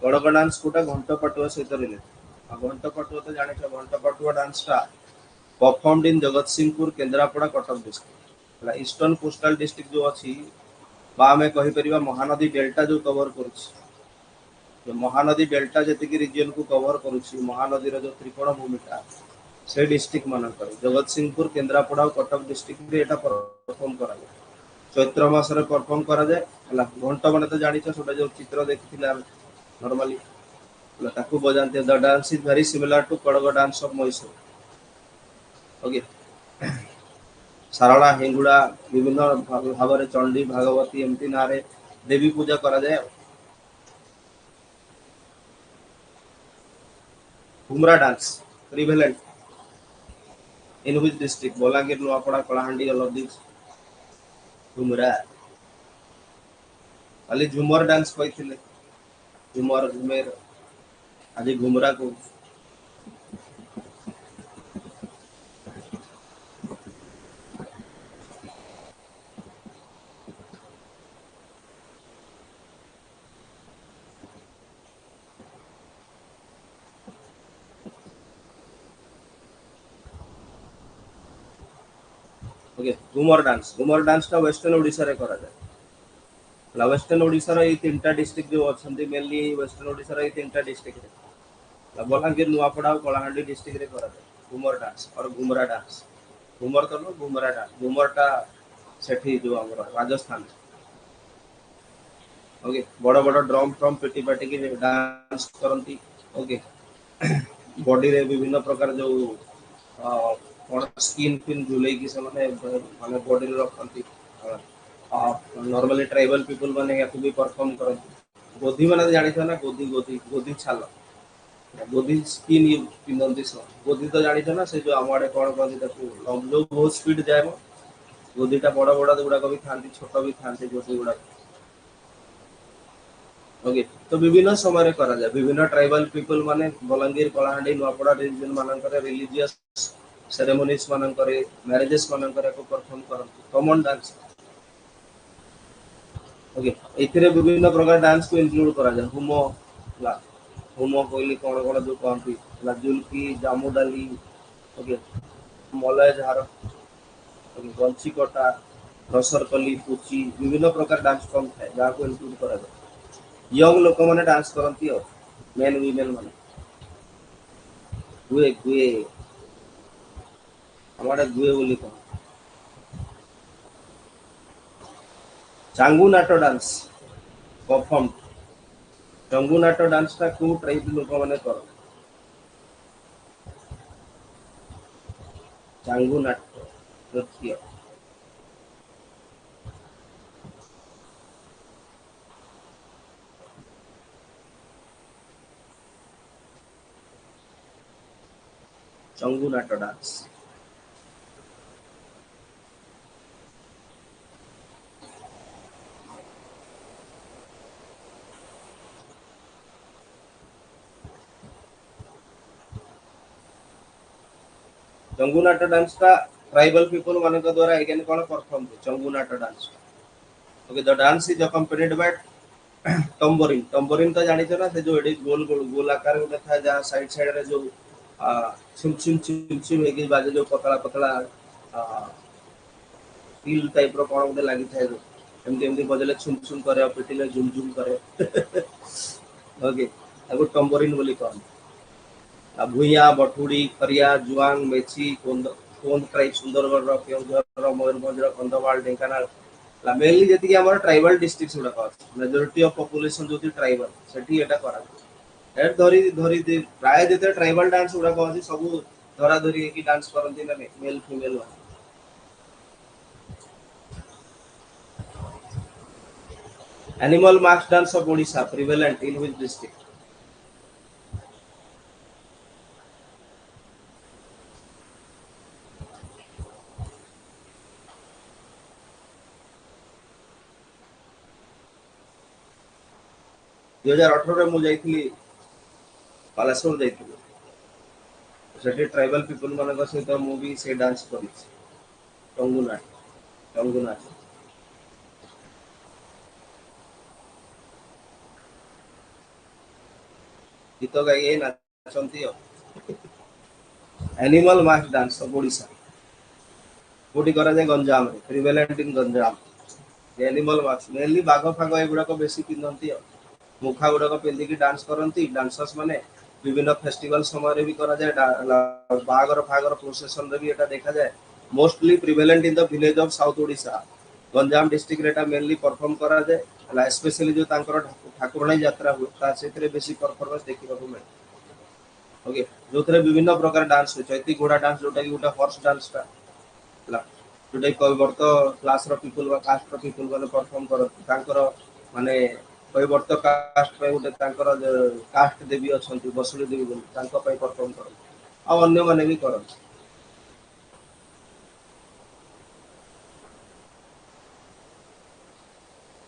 कड़क dance Kota घंट पटुआ सहित related घंट पटुआ तो जाने घंट पटुआ dance टा परफॉर्मड इन जगत Singhpur Kendrapara Cuttack district eastern coastal district जो अच्छी आम कहीपर महानदी डेल्टा जो कवर कर महानदी डेल्टा जी रिजन को कवर करुच्ची महानदी जो त्रिकोण भूमिका से डिस्ट्रिक्ट मानक जगत सिंहपुर केन्द्रापड़ा और कटक डिस्ट्रिक्ट रे एटा परफॉर्म करा चैत्र मासरे परफॉर्म करा जाए घंट मैंने तो जानी छोटा जो चित्र देखी नॉर्मली ताकू बजाते the dance is very similar to Kadag dance of Mysore okay सारला हेंगुड़ा विभिन्न भाव में चंडी भागवती एमती ना देवी पूजा करा जाए Ghumura dance prevalent in which district Balangir Nuapada Kalahandi अलदी घुमरा खाली झुमर डांस कहते झुमर झुमेर आज घुमरा को ओके घुमर डांस टा वेस्टर्न ओडिशा रे करा जाए वेस्टर्न ओडिशा रे तीनटा डिस्ट्रिक्ट जो अछंती मेनली वेस्टर्न ओडिशा रे तीनटा डिस्ट्रिक्ट रे बलांगीर नुआपड़ा और कलाहांडी डिस्ट्रिक्ट रे करा जाए घुमर डांस और घुमरा डांस घुमर तो नो घुमरा डांस घुमरटा सेठी जो हमर राजस्थान ओके बड़ बड़ ड्रम फ्रम पेटी पाटी की डांस करती ओके बॉडी रे विभिन्न प्रकार जो स्किन फिन झुले की से माने बॉडी रे रखती नॉर्मली ट्राइबल पीपल माने याकू भी परफॉर्म करती गोदी माने जानि छ ना गोदी गोदी गोदी छाल गोदी स्किन ये पिंदंती सो गोदी तो जानि छ ना से जो आमाडे कोन कहती ताकू लॉन्ग जो बहुत स्पीड जाए गोदीटा बड़ बड़ गुड़ाक भी था छोट भी था गोदी गुड़ाक ओके तो विभिन्न समय करा जाए विभिन्न ट्राइबल पीपल माने बलांगीर कलाहांडी नुआपड़ा रीजन मानकर रिलीजियस सेरेमनीज मानकर मैरेजेस मानकर को परफॉर्म करती कॉमन डांस ओके एथिरे विभिन्न प्रकार डांस को इंक्लूड करा जाए होमो ला होमो कोइली कोन कोन जो कहती ला जुलकी जामु डाली ओके मलय झार ओके गंची कटा रसरकली पुची विभिन्न प्रकार डांस फॉर्म थाए जहाँ को इंक्लूड करा जाए यंग लोक मैंने डांस करती और मेन वीमेन मान गुए गुए हमारे गुए बोली कह Changu Nata dance perform Changu Nata dance टा को ट्राइब लोक मैंने कर चांगू नाटो नृत्य चांगू नाटो डांस चंगुनाट डांस का ट्राइबल पीपल मान द्वारा अगेन कौन perform Changunat dance okay the dance is accompanied by tambourine tambourine तो जानी ना से जो एडी गोल गोल गोल आकार में था जहाँ साइड साइड रे जो छिम छिम छिम छिम हेगी बाजे जो पतला पतला टील टाइप रो कौन गोटे लगी था एमती एमती बजले छुम छुम करे पिटिले झुम झुम करे ओके ताको टम्बोरिन बोली कहते भूया बटुड़ी खरिया जुआंग मेची कोंद ट्राइब सुंदरगढ़ केउझर मयूरभंज कंधमाल ढेंकानाल मेनली जी आम ट्राइबल डिस्ट्रिक्ट गुड़ाक मेजोरिटी ऑफ पॉपुलेशन जो ट्राइबल सेठी एटा करा धरी धरी प्राय जिते ट्राइबल डांस गुड़ाक अच्छी सब धरा धरी डांस करती ना male female animal mass dance of Odisha prevalent in which district 2018 में मुझे बालेश्वर जाइए ट्राइबल पीपल मान सहित मुझे से डांस कर टंगू नाच। गीत गाई नाचती animal mass dance of Odisha कोटी करा जाए गंजाम रे prevalent in Ganjam animal mass mainly बाघ फाग एगुड़ा बेसी पिंधती मुखा गुड़ाक पिंधिकी डांस करती डांसर्स माने विभिन्न फेस्टिवल समय भी करा जाए बाहागर फागर प्रोसेसन रे भी एटा देखा जाए mostly prevalent in the village of south Odisha Ganjam district रे एटा मेनली परफॉर्म करा जाए स्पेशली जो तांकर ठाकुराणी यात्रा हुए ता सेतरे बेसी परफॉर्मेंस देखिबा को मिले ओके जो विभिन्न प्रकार डांस हो चैती घोड़ा डांस जोटा कि गोटे हॉर्स डांस टा ହେଲା जोटा Kaibarta class people caste people मैंने परफॉर्म करते माने कैवर्त कास्ट गोटे कास्ट देवी अच्छा बसुली देवी परफॉर्म करते अन्य माने भी करते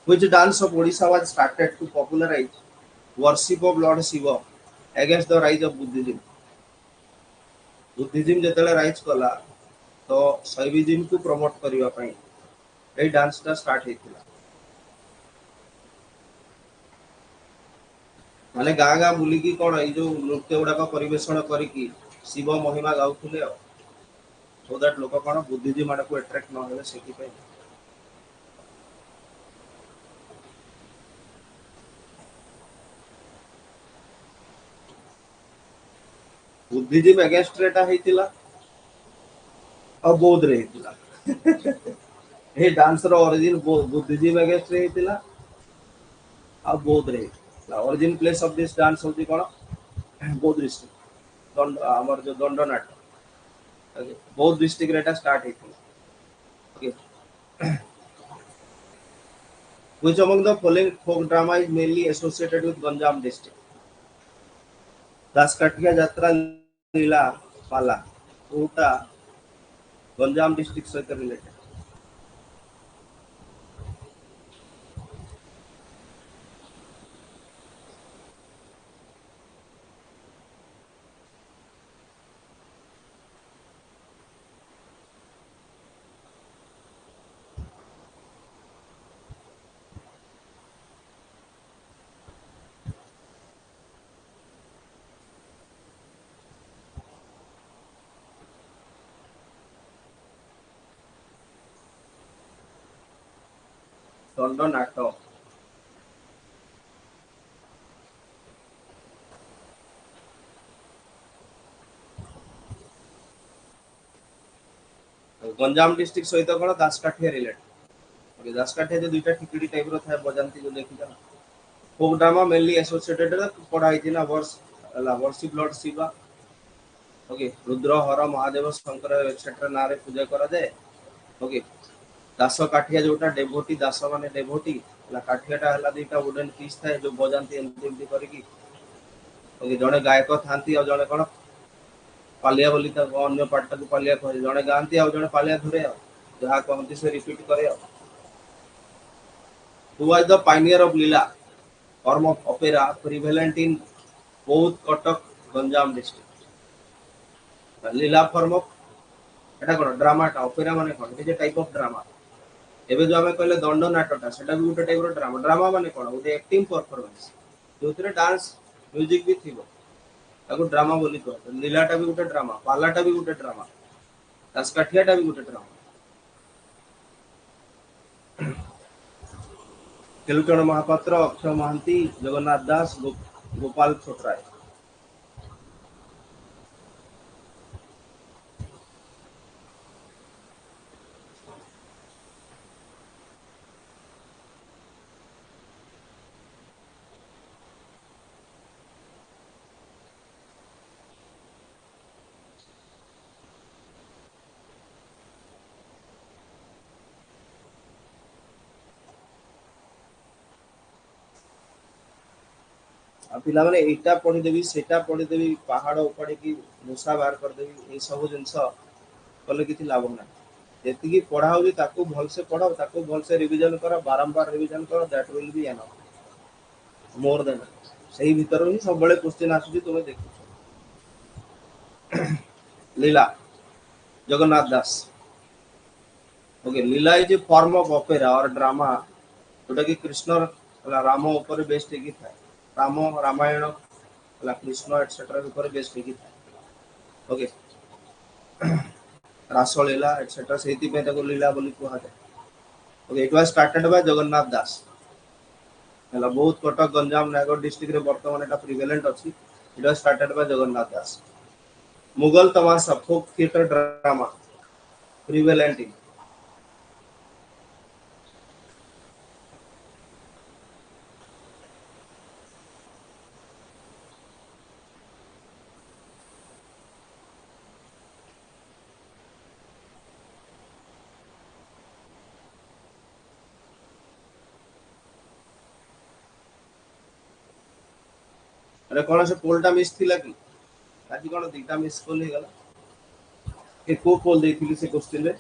which dance of Odisha was started to popularize worship of Lord Shiva against the rise of Buddhism. Buddhism जेतेले राइज कला तो शैविज्म को प्रमोट करबा पई ए डांस टा स्टार्ट हेतिला माने गाँ गाँ बुलिकी कौन ये जो नृत्य गुड़ाक परिवेषण करिकी शिव महिमा गाउथिले सो दैट लोक कौन बुद्धिज्म आड़ को एट्रैक्ट न होले सेति पई बुद्धिज्म अगेंस्ट रेटा हेतिला और बौद्ध रे हेतिला ए डांस रो ओरिजिन बुद्धिज्म अगेंस्ट रे हेतिला और बौद्ध रे origin place of this dance होती कौन बौद्ध डिस्ट्रिक्ट दंड आमर जो दंडनाट ओके बौद्ध डिस्ट्रिक्ट रेटा स्टार्ट हेतिला okay which among the following folk drama is mainly associated with Ganjam district दासकाठिया यात्रा लीला पाला कोटा गंजाम डिस्ट्रिक्ट सहित रिलेटेड दंड नाटक गंजाम डिस्ट्रिक्ट सहित कौन दासकाठिया रिलेटेड ओके दासकाठिया जो दुईटा टिकड़ी टाइप रो थाए बजांती जो देखि जाना फोक ड्रामा मेनली एसोसिएटेड पढ़ाई थी ना worship lord Shiva okay Rudra Har Mahadev Shankar etcetera ना रे पूजा करा जाए ओके दास काठिया जोटा डेभोटी दास माने डेभोटी काठियाटा है दुईटा वुडन पीस थाए जो बजाती एमती करके ओके जड़े गायक थांती और जड़े कौन पालिया बोली अन्य पार्टा को पालिया कहे जड़े गाँती आउ जड़े पालिया धरे जहाँ कहती से रिपीट करे who was the Pioneer of Leela form of opera prevalent in both Cuttack Ganjam district Leela form of Etah cone ड्रामाटा opera माने कोन जे टाइप ऑफ ड्रामा एबे जो हमें कहले दंड नाटकटा सेटा भी गोटे टाइप रो ड्रामा ड्रामा माने कोन गोटे एक्टिंग परफॉर्मेंस जोतरे डांस म्यूजिक भी थिबो ताको ड्रामा बोली कहते लीलाटा भी गोटे ड्रामा पालाटा भी गोटे ड्रामा दासकाठियाटा भी गोटे ड्रामा केलुचरण महापात्र अक्षय महांती जगन्नाथ दास गोपाल छोटराय पिला माने एटा पढ़ी देवी सेटा पढ़ी देवी पहाड़ उपाड़ी की मूसा बाहर कर देवी ए सब जिंस कले किछि लाभ ना जेतिकी पढ़ा होजी ताको भल से पढ़ो ताको भल से रिवीजन करो बारंबार रिवीजन करो that will be enough more than सही भीतर ही सब बड़े क्वेश्चन आसुची तुमे देखो Leela Jagannath Das okay Leela is a form of opera और ड्रामा जोटा कि कृष्ण राम ऊपर बेस्ड की था राम रामायण ହେଲା କୃଷ୍ଣ ଏଟसेट्ରା ଉପରେ ବେଷ୍ଟ ହେଇକି ଥାଏ। ଓକେ, ରାସଲୀଳା ଏଟसेट्रा ସେଇଥିପାଇଁ ତାକୁ ଲୀଳା ବୋଲି କୁହାଯାଏ। Okay, it was started by Jagannath Das. ହେଲା ବହୁତ କଟକ ଗଞ୍ଜାମ ନୟାଗଡ଼ ଡିଷ୍ଟ୍ରିକ୍ଟରେ ବର୍ତ୍ତମାନ ଏଟା ପ୍ରିଭେଲେଣ୍ଟ ଅଛି। It was started by Jagannath Das. Mughal Tamasha folk theatre drama prevalent in अरे कौन से पोलटा मिस थी कि आज कौन दीटा मिस कॉल हो गला ए को पोल देथिली से क्वेश्चन रे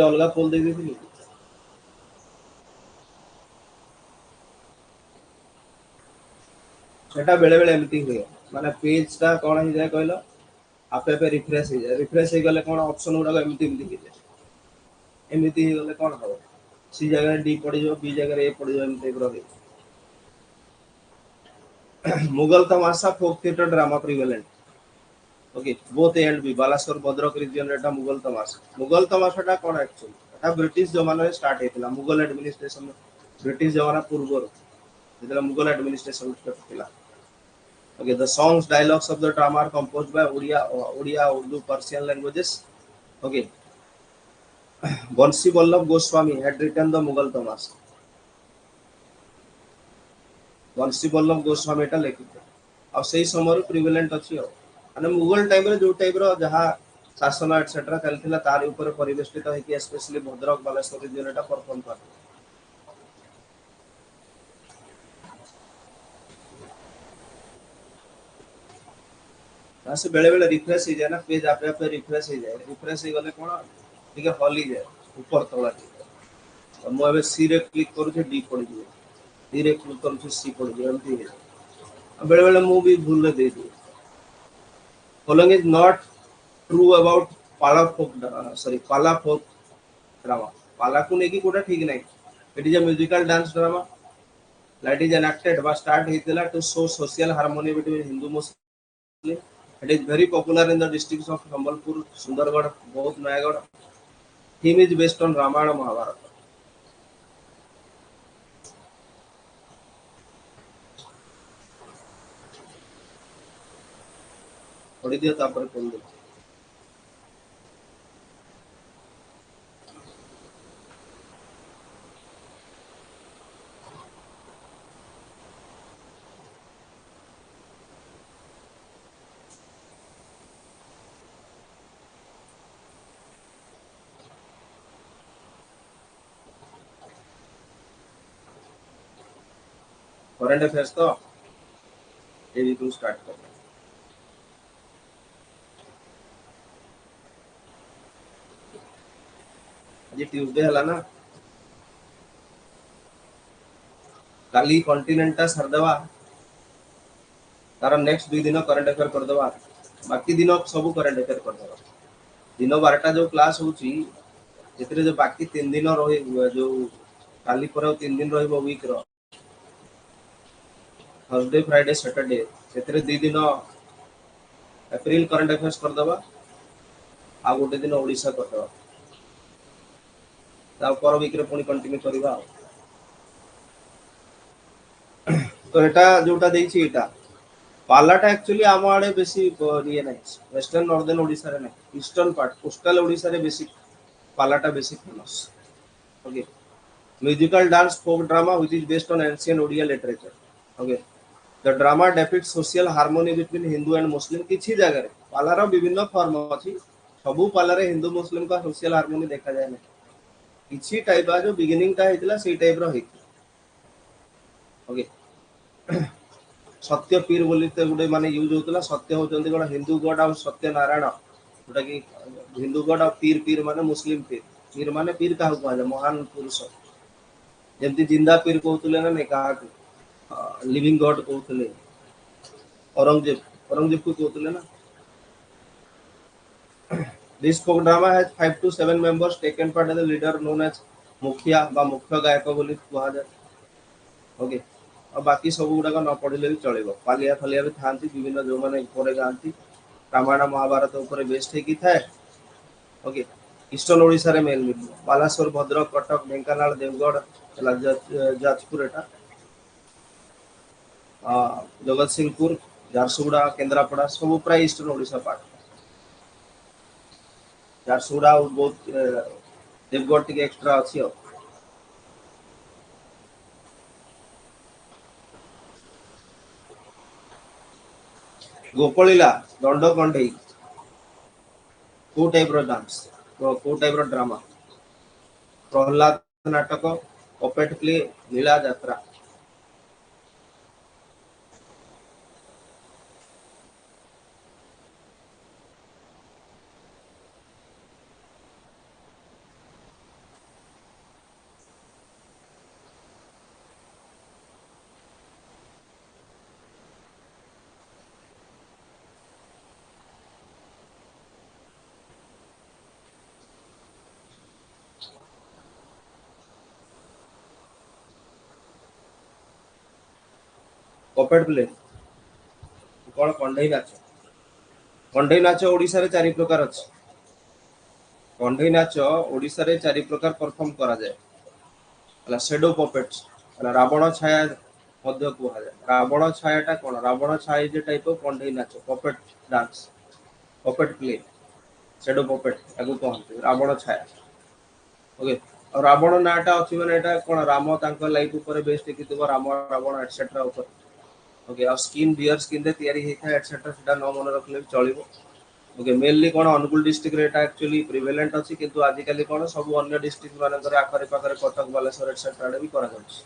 अलगा पोल दे देथिली सेटा बेले बेले एमती हुए माने पेजटा कौन हो जाए कहलो आपे आपे रिफ्रेश हो गले कौन ऑप्शन गुडा एमती एमती हो जाए एमती हो गले कौन हो सी जगह डी पड़ जाओ बी जगह ए पड़ जाओ एमती रहे Mughal Tamasha folk theatre drama prevalent okay both A and B Balasore Bhadrak region एटा मुगल तमाशा टा कौन एक्चुअली एटा ब्रिटिश जमाना रे स्टार्ट हेतिला मुगल एडमिनिस्ट्रेशन ब्रिटिश जमाना पूर्व जेतला मुगल एडमिनिस्ट्रेशन थिला okay the songs dialogues of the drama are composed by odia urdu persian languages okay bansi vallabh goswami had written the mughal tamasha बंशी बल्लभ गोस्वामी एटा लिखिते आ सेही समय प्रिविलेंट अछि माने मुगल टाइम रे जो टाइप रो जहा शासन एटसेट्रा चलथिला तार ऊपर परिवेष्टित होई स्पेशली भद्रक बालेश्वर रीजन एटा परफॉर्म कर से बेले बेले रिफ्रेश हो जाए ना पेज आपे आपे रिफ्रेश हो गले कोन ठीक है हॉली जाए ऊपर तला तो मु एबे सी रे क्लिक करू छे डी पड़ जाए डी रे क्लिक करू छे सी पड़ जाए एमती बेले बेले मु भी भूल दे दी following is not true about pala folk pala folk drama pala को नेकी कोटा ठीक नहीं it is a musical dance drama that is enacted was start hitila to show social harmony between hindu muslim it is very popular in the districts of sambalpur sundargarh both nayagarh theme is based on ramayana mahabharata पढ़ी दियो तापर कोन दे current affairs तो ये भी तू start कर आज Tuesday हला ना काली कॉन्टिनेंटा सरदवा तार नेक्स्ट 2 दिन करंट अफेयर कर दवा बाकी दिन सब करंट अफेयर कर दवा दिन 12टा जो क्लास होची जेतरे जो बाकी 3 दिन रही जो काली पर 3 दिन रहिबो वीक रो थर्सडे फ्राइडे सैटरडे सेतरे 2 दिन अप्रैल करंट अफेयर्स कर दवा आ गोटे दिन ओडिसा कर दवा ता पर वीक रे पुनी कंटिन्यू करबा तो एटा जोटा देछि एटा पालाटा एक्चुअली आम आड़े बेसी ये ना वेस्टर्न नॉर्दर्न ओडिसा रे ना ईस्टर्न पार्ट कोस्टल ओडिसा रे बेसी पालाटा बेसी famous okay musical dance folk drama which is based on ancient Odia literature okay the drama depicts social harmony between Hindu and Muslim किछि जगह रे पालार विभिन्न फॉर्म अछि सबु पाला रे हिंदू मुस्लिम का सोशल हार्मनी देखा जाय ना किछि टाइप आ जो बिगिनिंग ता हेतिला सेही टाइप रो हेति ओके सत्य पीर बोली ते गुडे माने यूज होतला सत्य होचंती कोन हिंदू गॉड और सत्य नारायण जोटा कि हिंदू गॉड और पीर पीर माने मुस्लिम पीर पीर माने पीर का हुआ है महान पुरुष जेमती जिंदा पीर कहतले ना ने कहा लिविंग गॉड कहतले औरंगजेब को कहतले ना this folk drama has 5 to 7 members taken part as a leader known as मुखिया बा मुख्य गायक बोली कहा जाए ओके और बाकी सब गुड़ाक न पढ़ले भी चलो पालिया फालिया भी था विभिन्न जो मैंने गाँति रामायण महाभारत उपर बेस्ट होगी थाए ओके ईस्टर्न ओडिशा रे मेन मिल बालासोर भद्रक कटक ढेंकानाल देवगढ़ जाजपुर एटा जगतसिंहपुर झारसुगुड़ा केन्द्रापड़ा सब प्राय ईस्टर्न ओडिशा पार्ट झारसुगुड़ा बहुत देवगढ़ टी एक्सट्रा अच्छी गोपलीला दंड कंडे को टाइप डांस को टाइप ड्रामा प्रहलाद नाटक पपेट प्ले लीला यात्रा पपेट प्ले कौन कंढई नाच ओडिशा रे चारि प्रकार अछि कंढई नाच ओडिशा रे चारि प्रकार परफॉर्म करा जाए हला शेडो पपेट्स हला रावण छाया मध्य कुहा जाए रावण छायाटा कौन रावण छाया जे टाइप ऑफ कंढई नाच puppet dance puppet play shadow puppet आगु कहते रावण छाया ओके और रावण नाटा अछि माने एटा कोन राम तांको लाइफ ऊपर बेस्ड कितबो राम रावण एटसेट्रा ऊपर ओके और स्किन बियर स्किन दे तयारी हे था एटसेट्रा सेटा न मन रखले चलिबो ओके मेनली कोन अनुगुल डिस्ट्रिक्ट रे एटा एक्चुअली प्रिवेलेंट अछि किंतु आजि काली कोन सब अन्य डिस्ट्रिक्ट माने करे आखरे पाखरे कटक बालेश्वर एटसेट्रा रे भी करा जाउछ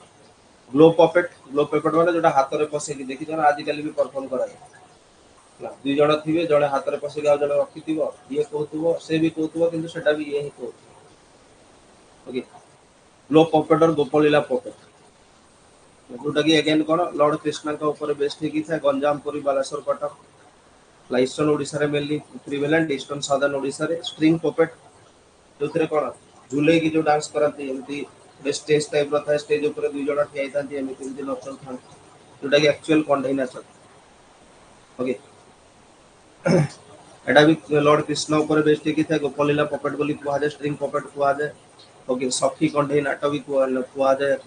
ग्लो पेपेट माने जोटा हाथ रे पसे कि देखि जन आजि काली भी परफॉर्म करा जाय दुई जण थिबे जणे हाथ रे पसे आ जणे रखिथिबो ये कहउथबो से भी कहउथबो किंतु सेटा भी ये ही कहउथबो ओके ग्लो पपेट और गोपलीला पपेट जोटा कि अगेन कोन लॉर्ड कृष्णा का ऊपर बेस्ड होगी था गंजामपुरी बालेश्वर कटक ईस्टर्न ओडिशा रे mainly prevalent eastern southern Odisha रे स्ट्रिंग पपेट जोथरे कोन झूले की जो डांस करती एमती स्टेज टाइप रो था स्टेज ऊपर दुई जण ठिया थांती एमती एमती नचन था जोटा कि एक्चुअल कंढई नाच ओके एटा भी लॉर्ड कृष्ण ऊपर बेस्ड होगी था गोपलीला पपेट बोली कुहा जाए स्ट्रिंग पपेट कुहा जाए ओके सखी कंढई नाट भी कुहा जाए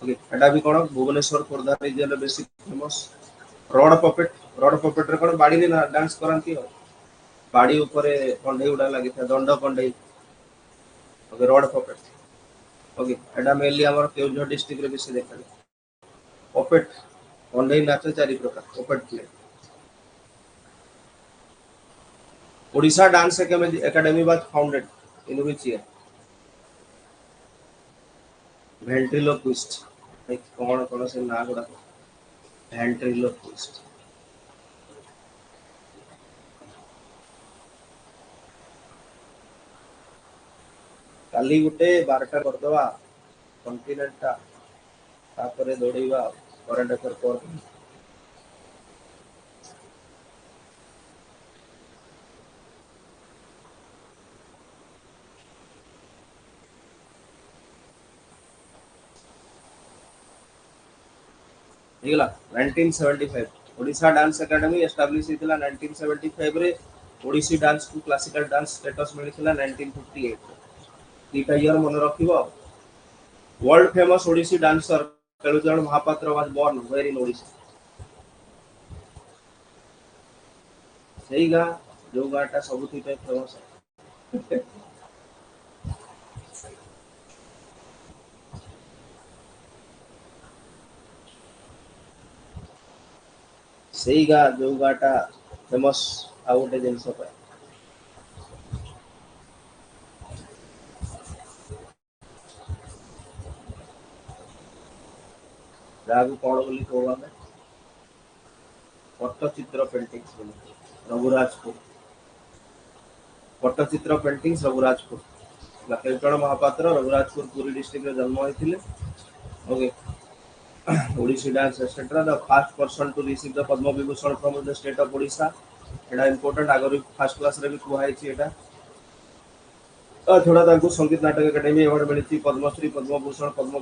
ओके एटा भी कोन भुवनेश्वर खोर्धा रीजन रे बेसिक फेमस रड पपेट रे कोन बाड़ी ने डांस करंती हो बाड़ी ऊपर कंढई उडा लागि था दंड कंढई ओके रड पपेट ओके एटा मेनली हमर केउझर डिस्ट्रिक्ट रे बेसी देखा पपेट कंढई नाच चारि प्रकार puppet play Odisha dance academy was founded in which year ventriloquist like कौन कौन से ना गुड़ा वेंट्रिलोक्विस्ट काली गुटे 12टा करदवा कॉन्टिनेंट तापरे दौड़ेबा करंट अफेयर पर हेगला 1975 ओडिशा डांस एकेडमी एस्टैब्लिश हितला 1975 रे ओडिसी डांस को क्लासिकल डांस स्टेटस मिलिथिला 1958 दीटा ईयर मन रखिबो world famous Odissi dancer Kelucharan Mohapatra was born where in Odisha सेही गा जो गाटा सबुथि पे फेमस सेही गा जो गाटा फेमस आउ गोटे जिनस पे रागु कोण बोली कहवा में पट्टचित्र पेंटिंग्स बोली रघुराजपुर पट्टचित्र पेंटिंग्स रघुराजपुर केलचरण महापात्र रघुराजपुर पुरी डिस्ट्रिक्ट रे जन्म होइथिले okay Odissi dance etcetera the first person to receive the Padma Vibhushan from the state of Odisha एटा इंपोर्टेंट आगरी फर्स्ट क्लास रे भी कुहाई छी एटा थोड़ा तांको संगीत नाटक एकेडमी अवार्ड मिली पद्मश्री पद्मभूषण पद्म